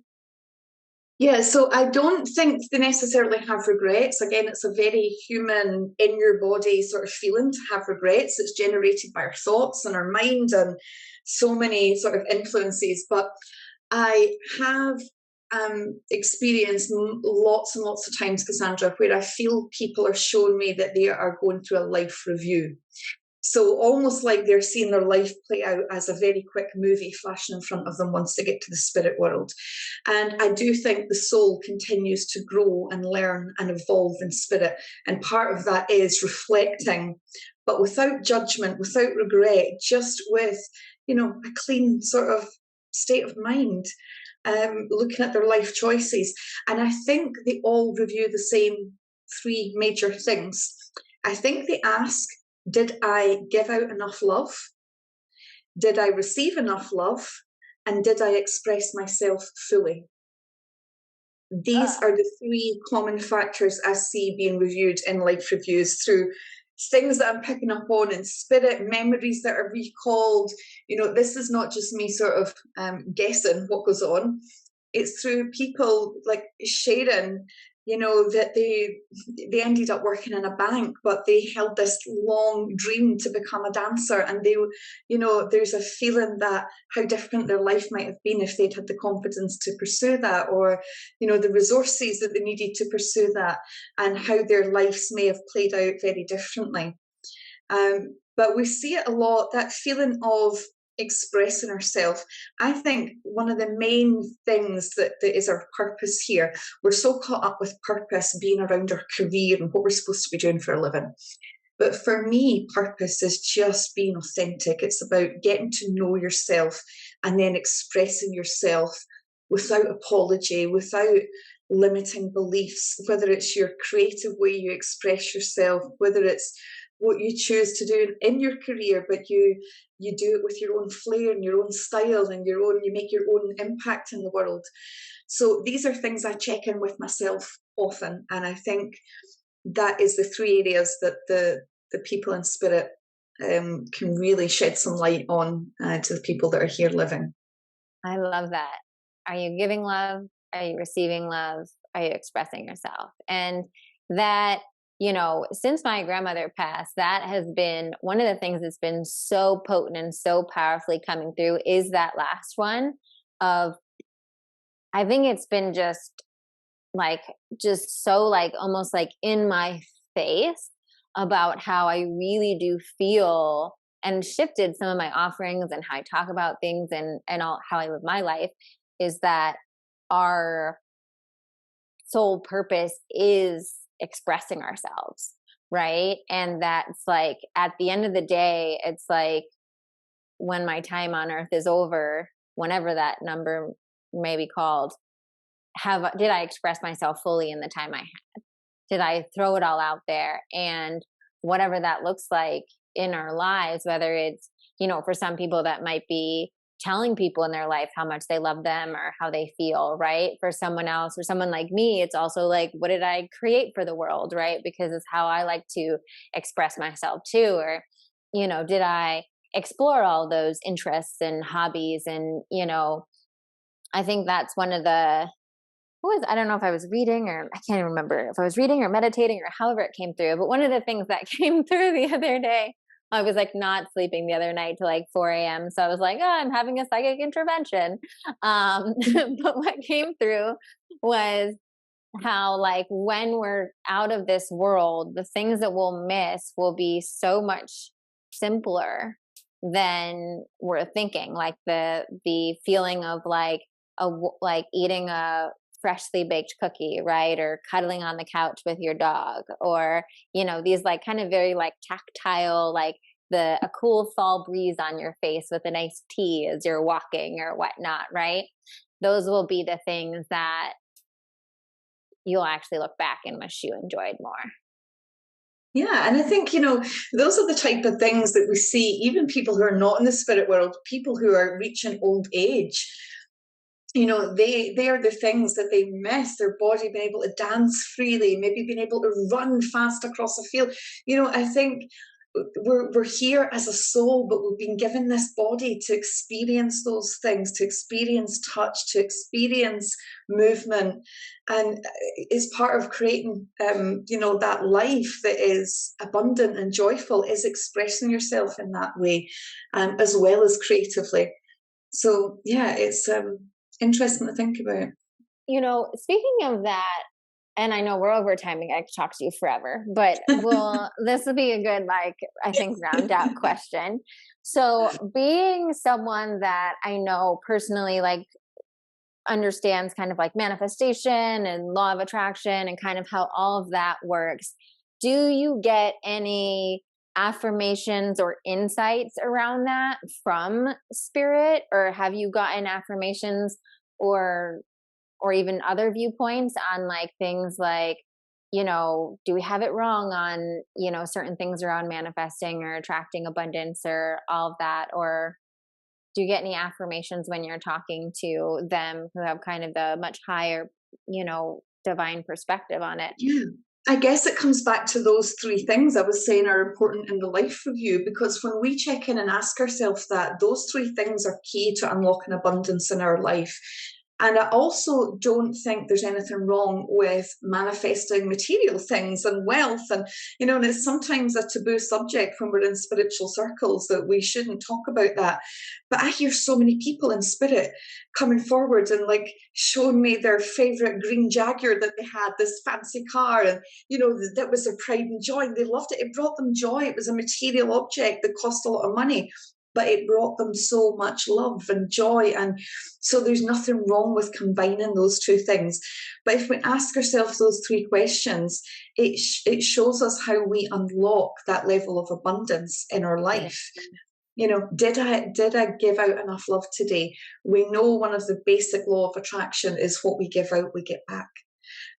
Speaker 3: Yeah, so I don't think they necessarily have regrets. Again, it's a very human, in your body sort of feeling to have regrets. It's generated by our thoughts and our mind and so many sort of influences. But I have experienced lots and lots of times, Cassandra, where I feel people are showing me that they are going through a life review. So almost like they're seeing their life play out as a very quick movie flashing in front of them once they get to the spirit world. And I do think the soul continues to grow and learn and evolve in spirit. And part of that is reflecting, but without judgment, without regret, just with, a clean sort of state of mind, looking at their life choices. And I think they all review the same three major things. I think they ask, did I give out enough love? Did I receive enough love? And did I express myself fully? These are the three common factors I see being reviewed in life reviews through things that I'm picking up on in spirit, memories that are recalled. This is not just me sort of guessing what goes on. It's through people like sharing, that they ended up working in a bank, but they held this long dream to become a dancer, and there's a feeling that how different their life might have been if they'd had the confidence to pursue that, or the resources that they needed to pursue that, and how their lives may have played out very differently. But we see it a lot, that feeling of expressing ourselves. I think one of the main things that is our purpose here, we're so caught up with purpose being around our career and what we're supposed to be doing for a living. But for me, purpose is just being authentic. It's about getting to know yourself and then expressing yourself without apology, without limiting beliefs, whether it's your creative way you express yourself, whether it's what you choose to do in your career, but you do it with your own flair and your own style and you make your own impact in the world. So these are things I check in with myself often, and I think that is the three areas that the people in spirit can really shed some light on to the people that are here living.
Speaker 2: I love that. Are you giving love? Are you receiving love? Are you expressing yourself? And that, since my grandmother passed, that has been one of the things that's been so potent and so powerfully coming through is that last one of, I think it's been just so almost like in my face about how I really do feel, and shifted some of my offerings and how I talk about things and all how I live my life, is that our sole purpose is expressing ourselves, right? And that's like at the end of the day, it's like when my time on earth is over, whenever that number may be called, did I express myself fully in the time I had? Did I throw it all out there? And whatever that looks like in our lives, whether it's, for some people that might be telling people in their life how much they love them or how they feel, right? For someone else or someone like me, it's also like, what did I create for the world, right? Because it's how I like to express myself too. Or, did I explore all those interests and hobbies? And, I think that's one of the, I don't know if I was reading or I can't even remember if I was reading or meditating or however it came through. But one of the things that came through the other day, I was like not sleeping the other night till like 4 a.m. So I was like, I'm having a psychic intervention. But what came through was how like when we're out of this world, the things that we'll miss will be so much simpler than we're thinking. Like the feeling of like eating a freshly baked cookie, right? Or cuddling on the couch with your dog, or, these like kind of very like tactile, like a cool fall breeze on your face with a nice tea as you're walking or whatnot, right? Those will be the things that you'll actually look back and wish you enjoyed more.
Speaker 3: Yeah, and I think, those are the type of things that we see, even people who are not in the spirit world, people who are reaching old age, they are the things that they miss, their body being able to dance freely, maybe being able to run fast across a field. I think we're here as a soul, but we've been given this body to experience those things, to experience touch, to experience movement. And it's part of creating, that life that is abundant and joyful, is expressing yourself in that way, as well as creatively. So, yeah, it's interesting to think about.
Speaker 2: Speaking of that, and I know we're over timing, I could talk to you forever, but this will be a good, I think, round out question. So being someone that I know personally, understands kind of like manifestation and law of attraction and kind of how all of that works, do you get any affirmations or insights around that from spirit, or have you gotten affirmations or even other viewpoints on things like, do we have it wrong on, certain things around manifesting or attracting abundance or all of that? Or do you get any affirmations when you're talking to them who have kind of the much higher, divine perspective on it?
Speaker 3: Yeah, I guess it comes back to those three things I was saying are important in the life review, because when we check in and ask ourselves that, those three things are key to unlocking abundance in our life. And I also don't think there's anything wrong with manifesting material things and wealth. And it's sometimes a taboo subject when we're in spiritual circles that we shouldn't talk about that. But I hear so many people in spirit coming forward and like showing me their favorite green Jaguar that they had, this fancy car. And, that was their pride and joy. They loved it. It brought them joy. It was a material object that cost a lot of money, but it brought them so much love and joy. And so there's nothing wrong with combining those two things. But if we ask ourselves those three questions, it shows us how we unlock that level of abundance in our life. Did I give out enough love today? We know one of the basic law of attraction is what we give out, we get back.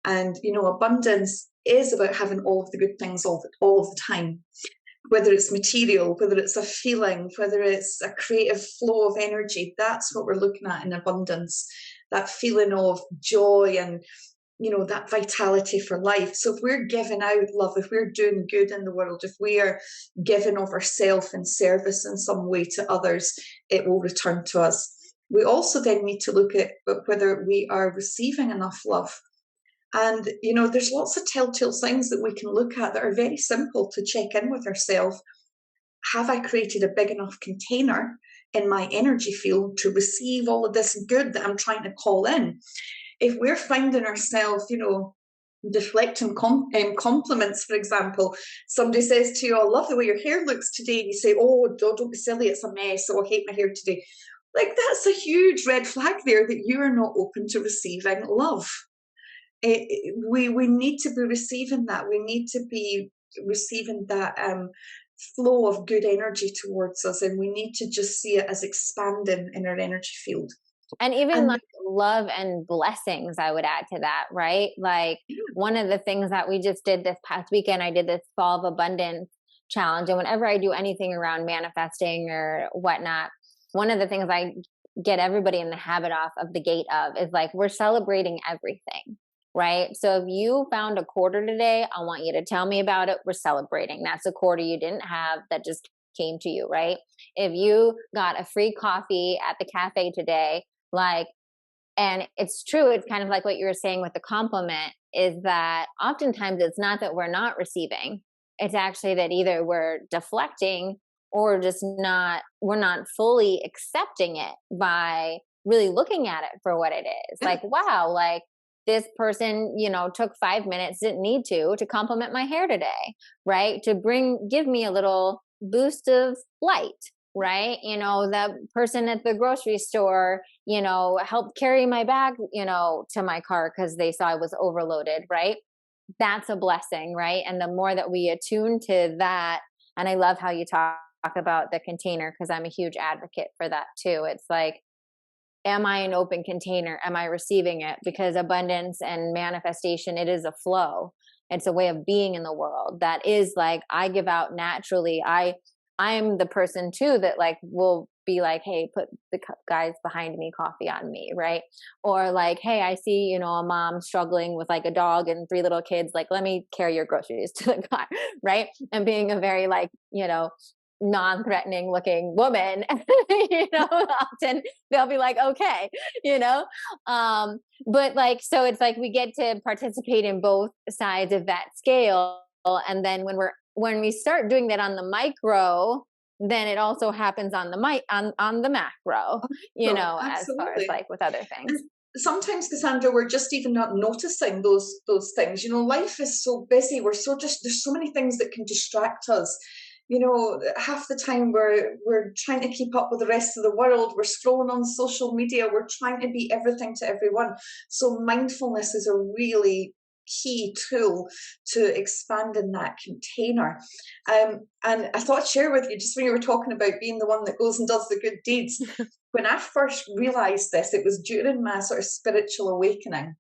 Speaker 3: And, abundance is about having all of the good things all of the time. Whether it's material, whether it's a feeling, whether it's a creative flow of energy, that's what we're looking at in abundance. That feeling of joy and, that vitality for life. So if we're giving out love, if we're doing good in the world, if we are giving of ourselves in service in some way to others, it will return to us. We also then need to look at whether we are receiving enough love. And, there's lots of telltale signs that we can look at that are very simple to check in with ourselves. Have I created a big enough container in my energy field to receive all of this good that I'm trying to call in? If we're finding ourselves, deflecting compliments, for example, somebody says to you, "I love the way your hair looks today," and you say, "Oh, don't be silly, it's a mess, oh, I hate my hair today." Like, that's a huge red flag there that you are not open to receiving love. We need to be receiving that. We need to be receiving that flow of good energy towards us, and we need to just see it as expanding in our energy field.
Speaker 2: And even like love and blessings, I would add to that, right? Like one of the things that we just did this past weekend, I did this Fall of Abundance challenge. And whenever I do anything around manifesting or whatnot, one of the things I get everybody in the habit of the gate of is like, we're celebrating everything. Right. So if you found a quarter today, I want you to tell me about it. We're celebrating. That's a quarter you didn't have that just came to you. Right. If you got a free coffee at the cafe today, and it's true. It's kind of like what you were saying with the compliment, is that oftentimes it's not that we're not receiving. It's actually that either we're deflecting or we're not fully accepting it by really looking at it for what it is. Like, wow, like, this person, took 5 minutes, didn't need to compliment my hair today, right? To give me a little boost of light, right? The person at the grocery store, helped carry my bag, to my car because they saw I was overloaded, right? That's a blessing, right? And the more that we attune to that, and I love how you talk about the container, because I'm a huge advocate for that too. It's like, am I an open container? Am I receiving it? Because abundance and manifestation, it is a flow. It's a way of being in the world that is like, I give out naturally. I'm the person too that like will be like, hey, put the guys behind me coffee on me, right? Or like, hey, I see, a mom struggling with like a dog and 3 little kids, like, let me carry your groceries to the car, right? And being a very like, non-threatening looking woman, often they'll be like, okay, but like, so it's like we get to participate in both sides of that scale. And then when we start doing that on the micro, then it also happens on the on the macro, as far as like with other things.
Speaker 3: Sometimes, Cassandra, we're just even not noticing those things. Life is so busy. There's so many things that can distract us. Half the time we're trying to keep up with the rest of the world. We're scrolling on social media. We're trying to be everything to everyone. So mindfulness is a really key tool to expanding that container. And I thought I'd share with you, just when you were talking about being the one that goes and does the good deeds. When I first realized this, it was during my sort of spiritual awakening.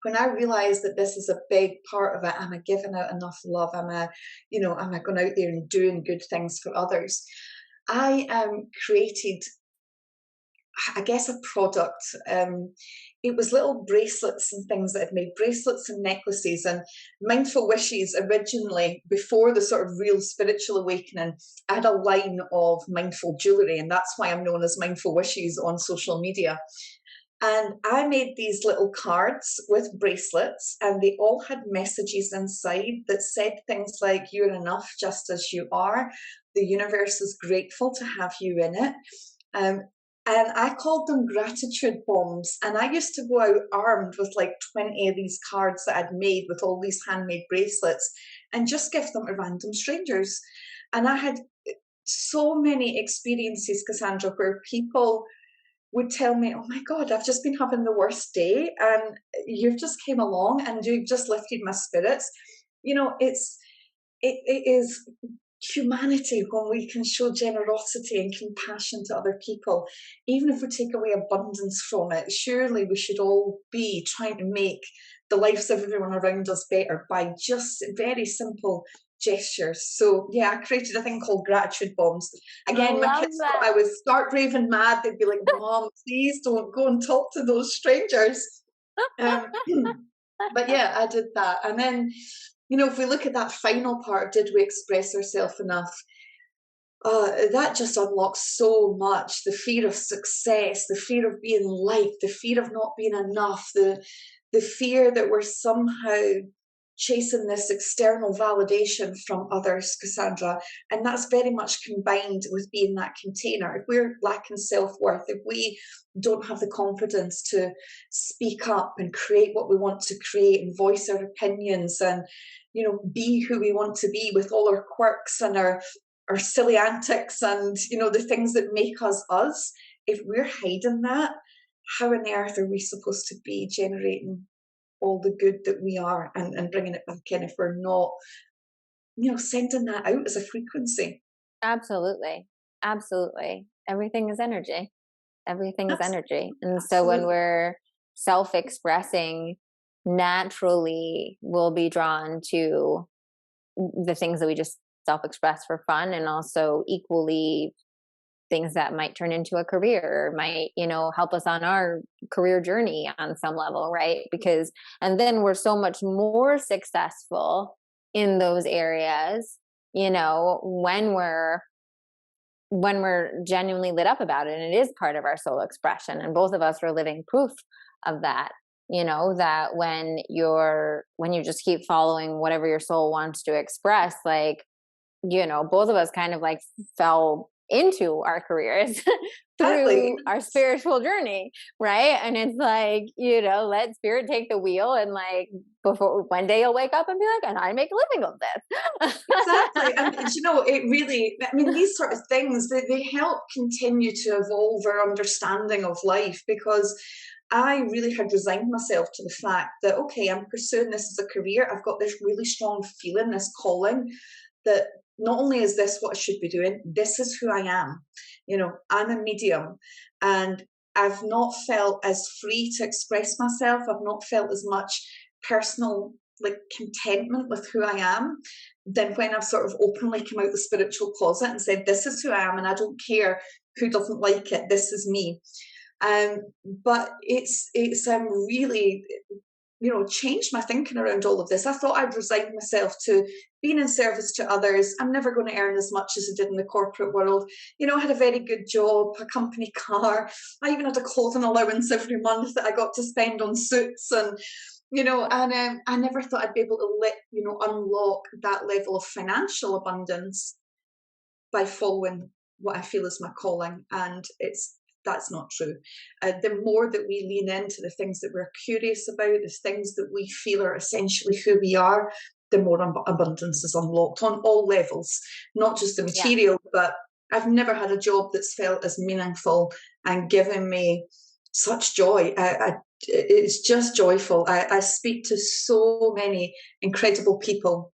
Speaker 3: When I realized that this is a big part of it, am I giving out enough love? Am I going out there and doing good things for others? I created I guess, a product. It was little bracelets and things that I'd made, bracelets and necklaces, and Mindful Wishes originally, before the sort of real spiritual awakening, I had a line of mindful jewellery, and that's why I'm known as Mindful Wishes on social media. And I made these little cards with bracelets, and they all had messages inside that said things like, "You're enough just as you are. The universe is grateful to have you in it." Um, and I called them gratitude bombs. And I used to go out armed with like 20 of these cards that I'd made with all these handmade bracelets and just give them to random strangers. And I had so many experiences, Cassandra, where people would tell me, "Oh my God, I've just been having the worst day, and you've just came along and you've just lifted my spirits." You know, it is humanity when we can show generosity and compassion to other people. Even if we take away abundance from it, surely we should all be trying to make the lives of everyone around us better by just very simple gestures. So yeah, I created a thing called gratitude bombs.
Speaker 2: I
Speaker 3: Again, my
Speaker 2: love
Speaker 3: kids thought
Speaker 2: that.
Speaker 3: I was stark raving mad. They'd be like, "Mom, please don't go and talk to those strangers." Um, but yeah, I did that. And then, if we look at that final part, did we express ourselves enough? That just unlocks so much. The fear of success, the fear of being liked, the fear of not being enough, the fear that we're somehow chasing this external validation from others, Cassandra. And that's very much combined with being that container. If we're lacking self-worth, if we don't have the confidence to speak up and create what we want to create and voice our opinions and, be who we want to be with all our quirks and our silly antics and, the things that make us us, if we're hiding that, how on earth are we supposed to be generating all the good that we are and bringing it back in if we're not, sending that out as a frequency?
Speaker 2: Absolutely. Absolutely. Everything is energy. Everything is energy. And so when
Speaker 3: Absolutely.
Speaker 2: we're self-expressing, naturally we'll be drawn to the things that we just self-express for fun, and also equally things that might turn into a career, might, help us on our career journey on some level, right? Because, and then we're so much more successful in those areas, when we're genuinely lit up about it, and it is part of our soul expression. And both of us are living proof of that, that when you just keep following whatever your soul wants to express, like, both of us kind of like fell into our careers
Speaker 3: Exactly.
Speaker 2: through our spiritual journey, right? And it's like, let spirit take the wheel, and like, before one day you'll wake up and be like, "And I make a living of this."
Speaker 3: Exactly. And it really, I mean, these sort of things, they help continue to evolve our understanding of life, because I really had resigned myself to the fact that, okay, I'm pursuing this as a career. I've got this really strong feeling, this calling, that not only is this what I should be doing, this is who I am. I'm a medium, and I've not felt as free to express myself. I've not felt as much personal, like, contentment with who I am than when I've sort of openly come out the spiritual closet and said, "This is who I am, and I don't care who doesn't like it. This is me." Um, but it's really, changed my thinking around all of this. I thought I'd resigned myself to being in service to others. I'm never going to earn as much as I did in the corporate world. I had a very good job, a company car. I even had a clothing allowance every month that I got to spend on suits, and I never thought I'd be able to unlock that level of financial abundance by following what I feel is my calling. And that's not true. The more that we lean into the things that we're curious about, the things that we feel are essentially who we are, the more abundance is unlocked on all levels, not just the
Speaker 2: Yeah.
Speaker 3: material. But I've never had a job that's felt as meaningful and given me such joy. It's just joyful. I speak to so many incredible people.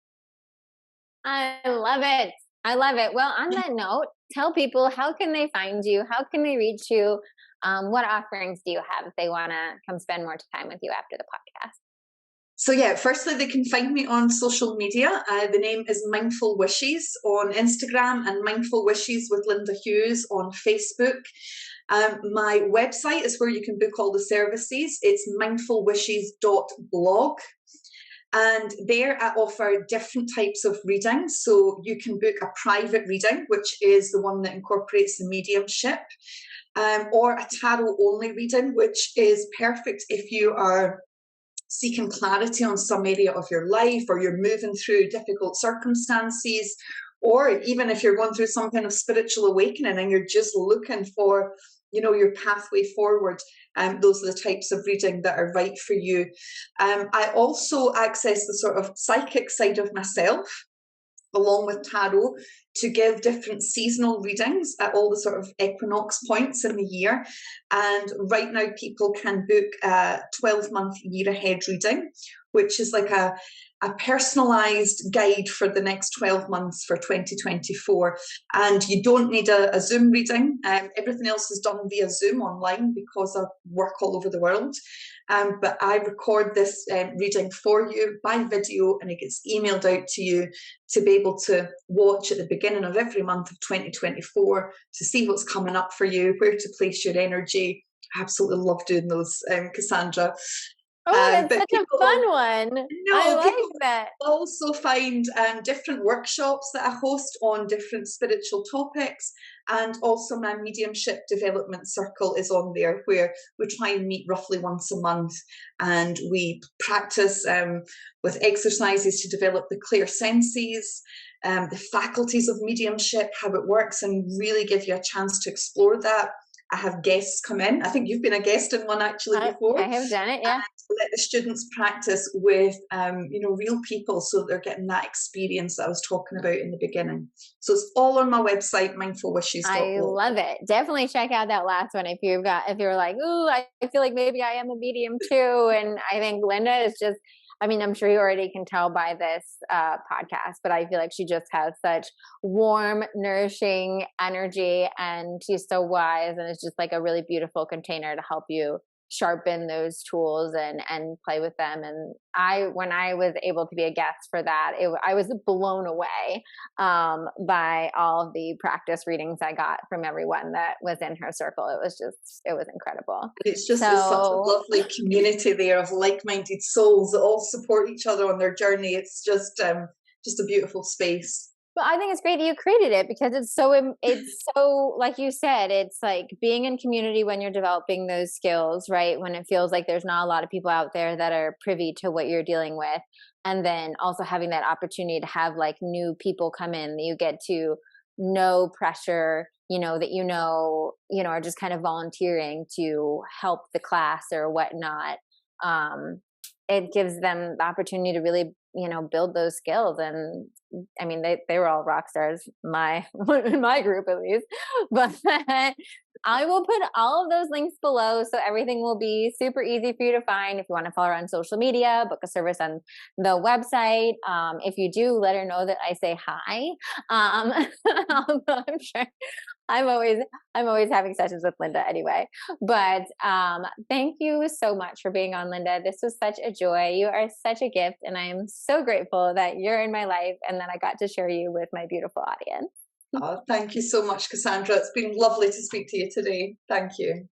Speaker 2: I love it. I love it. Well, on that note, tell people, how can they find you? How can they reach you? What offerings do you have if they want to come spend more time with you after the podcast?
Speaker 3: So yeah, firstly, they can find me on social media. The name is Mindful Wishes on Instagram and Mindful Wishes with Linda Hughes on Facebook. My website is where you can book all the services. It's mindfulwishes.blog. And there I offer different types of readings. So you can book a private reading, which is the one that incorporates the mediumship, or a tarot only reading, which is perfect if you are seeking clarity on some area of your life, or you're moving through difficult circumstances, or even if you're going through some kind of spiritual awakening and you're just looking for, you know, your pathway forward. Those are the types of reading that are right for you. I also access the sort of psychic side of myself, along with tarot, to give different seasonal readings at all the sort of equinox points in the year. And right now people can book a 12-month year ahead reading, which is like a personalized guide for the next 12 months for 2024. And you don't need a Zoom reading. Everything else is done via Zoom online because I work all over the world. But I record this reading for you by video, and it gets emailed out to you to be able to watch at the beginning of every month of 2024 to see what's coming up for you, where to place your energy. I absolutely love doing those, Cassandra.
Speaker 2: Oh, that's
Speaker 3: But
Speaker 2: such
Speaker 3: people,
Speaker 2: a fun one. I like
Speaker 3: people
Speaker 2: that.
Speaker 3: also find different workshops that I host on different spiritual topics, and also my mediumship development circle is on there, where we try and meet roughly once a month, and we practice with exercises to develop the clear senses, the faculties of mediumship, how it works, and really give you a chance to explore that. I have guests come in. I think you've been a guest in one actually before.
Speaker 2: I have done it, yeah.
Speaker 3: And let the students practice with, real people, so they're getting that experience that I was talking about in the beginning. So it's all on my website, mindfulwishes.org.
Speaker 2: I love it. Definitely check out that last one if you're like, ooh, I feel like maybe I am a medium too. And I think Linda is just, I mean, I'm sure you already can tell by this podcast, but I feel like she just has such warm, nourishing energy, and she's so wise, and it's just like a really beautiful container to help you sharpen those tools and play with them. And when I was able to be a guest for that, I was blown away by all of the practice readings I got from everyone that was in her circle. It was incredible.
Speaker 3: It's just it's such a lovely community there of like-minded souls that all support each other on their journey. It's just a beautiful space.
Speaker 2: But I think it's great that you created it, because it's so, like you said, it's like being in community when you're developing those skills, right? When it feels like there's not a lot of people out there that are privy to what you're dealing with. And then also having that opportunity to have like new people come in that you get to no pressure, that are just kind of volunteering to help the class or whatnot. It gives them the opportunity to really, build those skills. And I mean, they were all rock stars, in my group at least. But I will put all of those links below, so everything will be super easy for you to find. If you want to follow her on social media, book a service on the website. If you do, let her know that I say hi. I'm sure I'm always having sessions with Linda anyway. But thank you so much for being on, Linda. This was such a joy. You are such a gift, and I am so grateful that you're in my life and that I got to share you with my beautiful audience.
Speaker 3: Oh, thank you so much, Cassandra. It's been lovely to speak to you today. Thank you.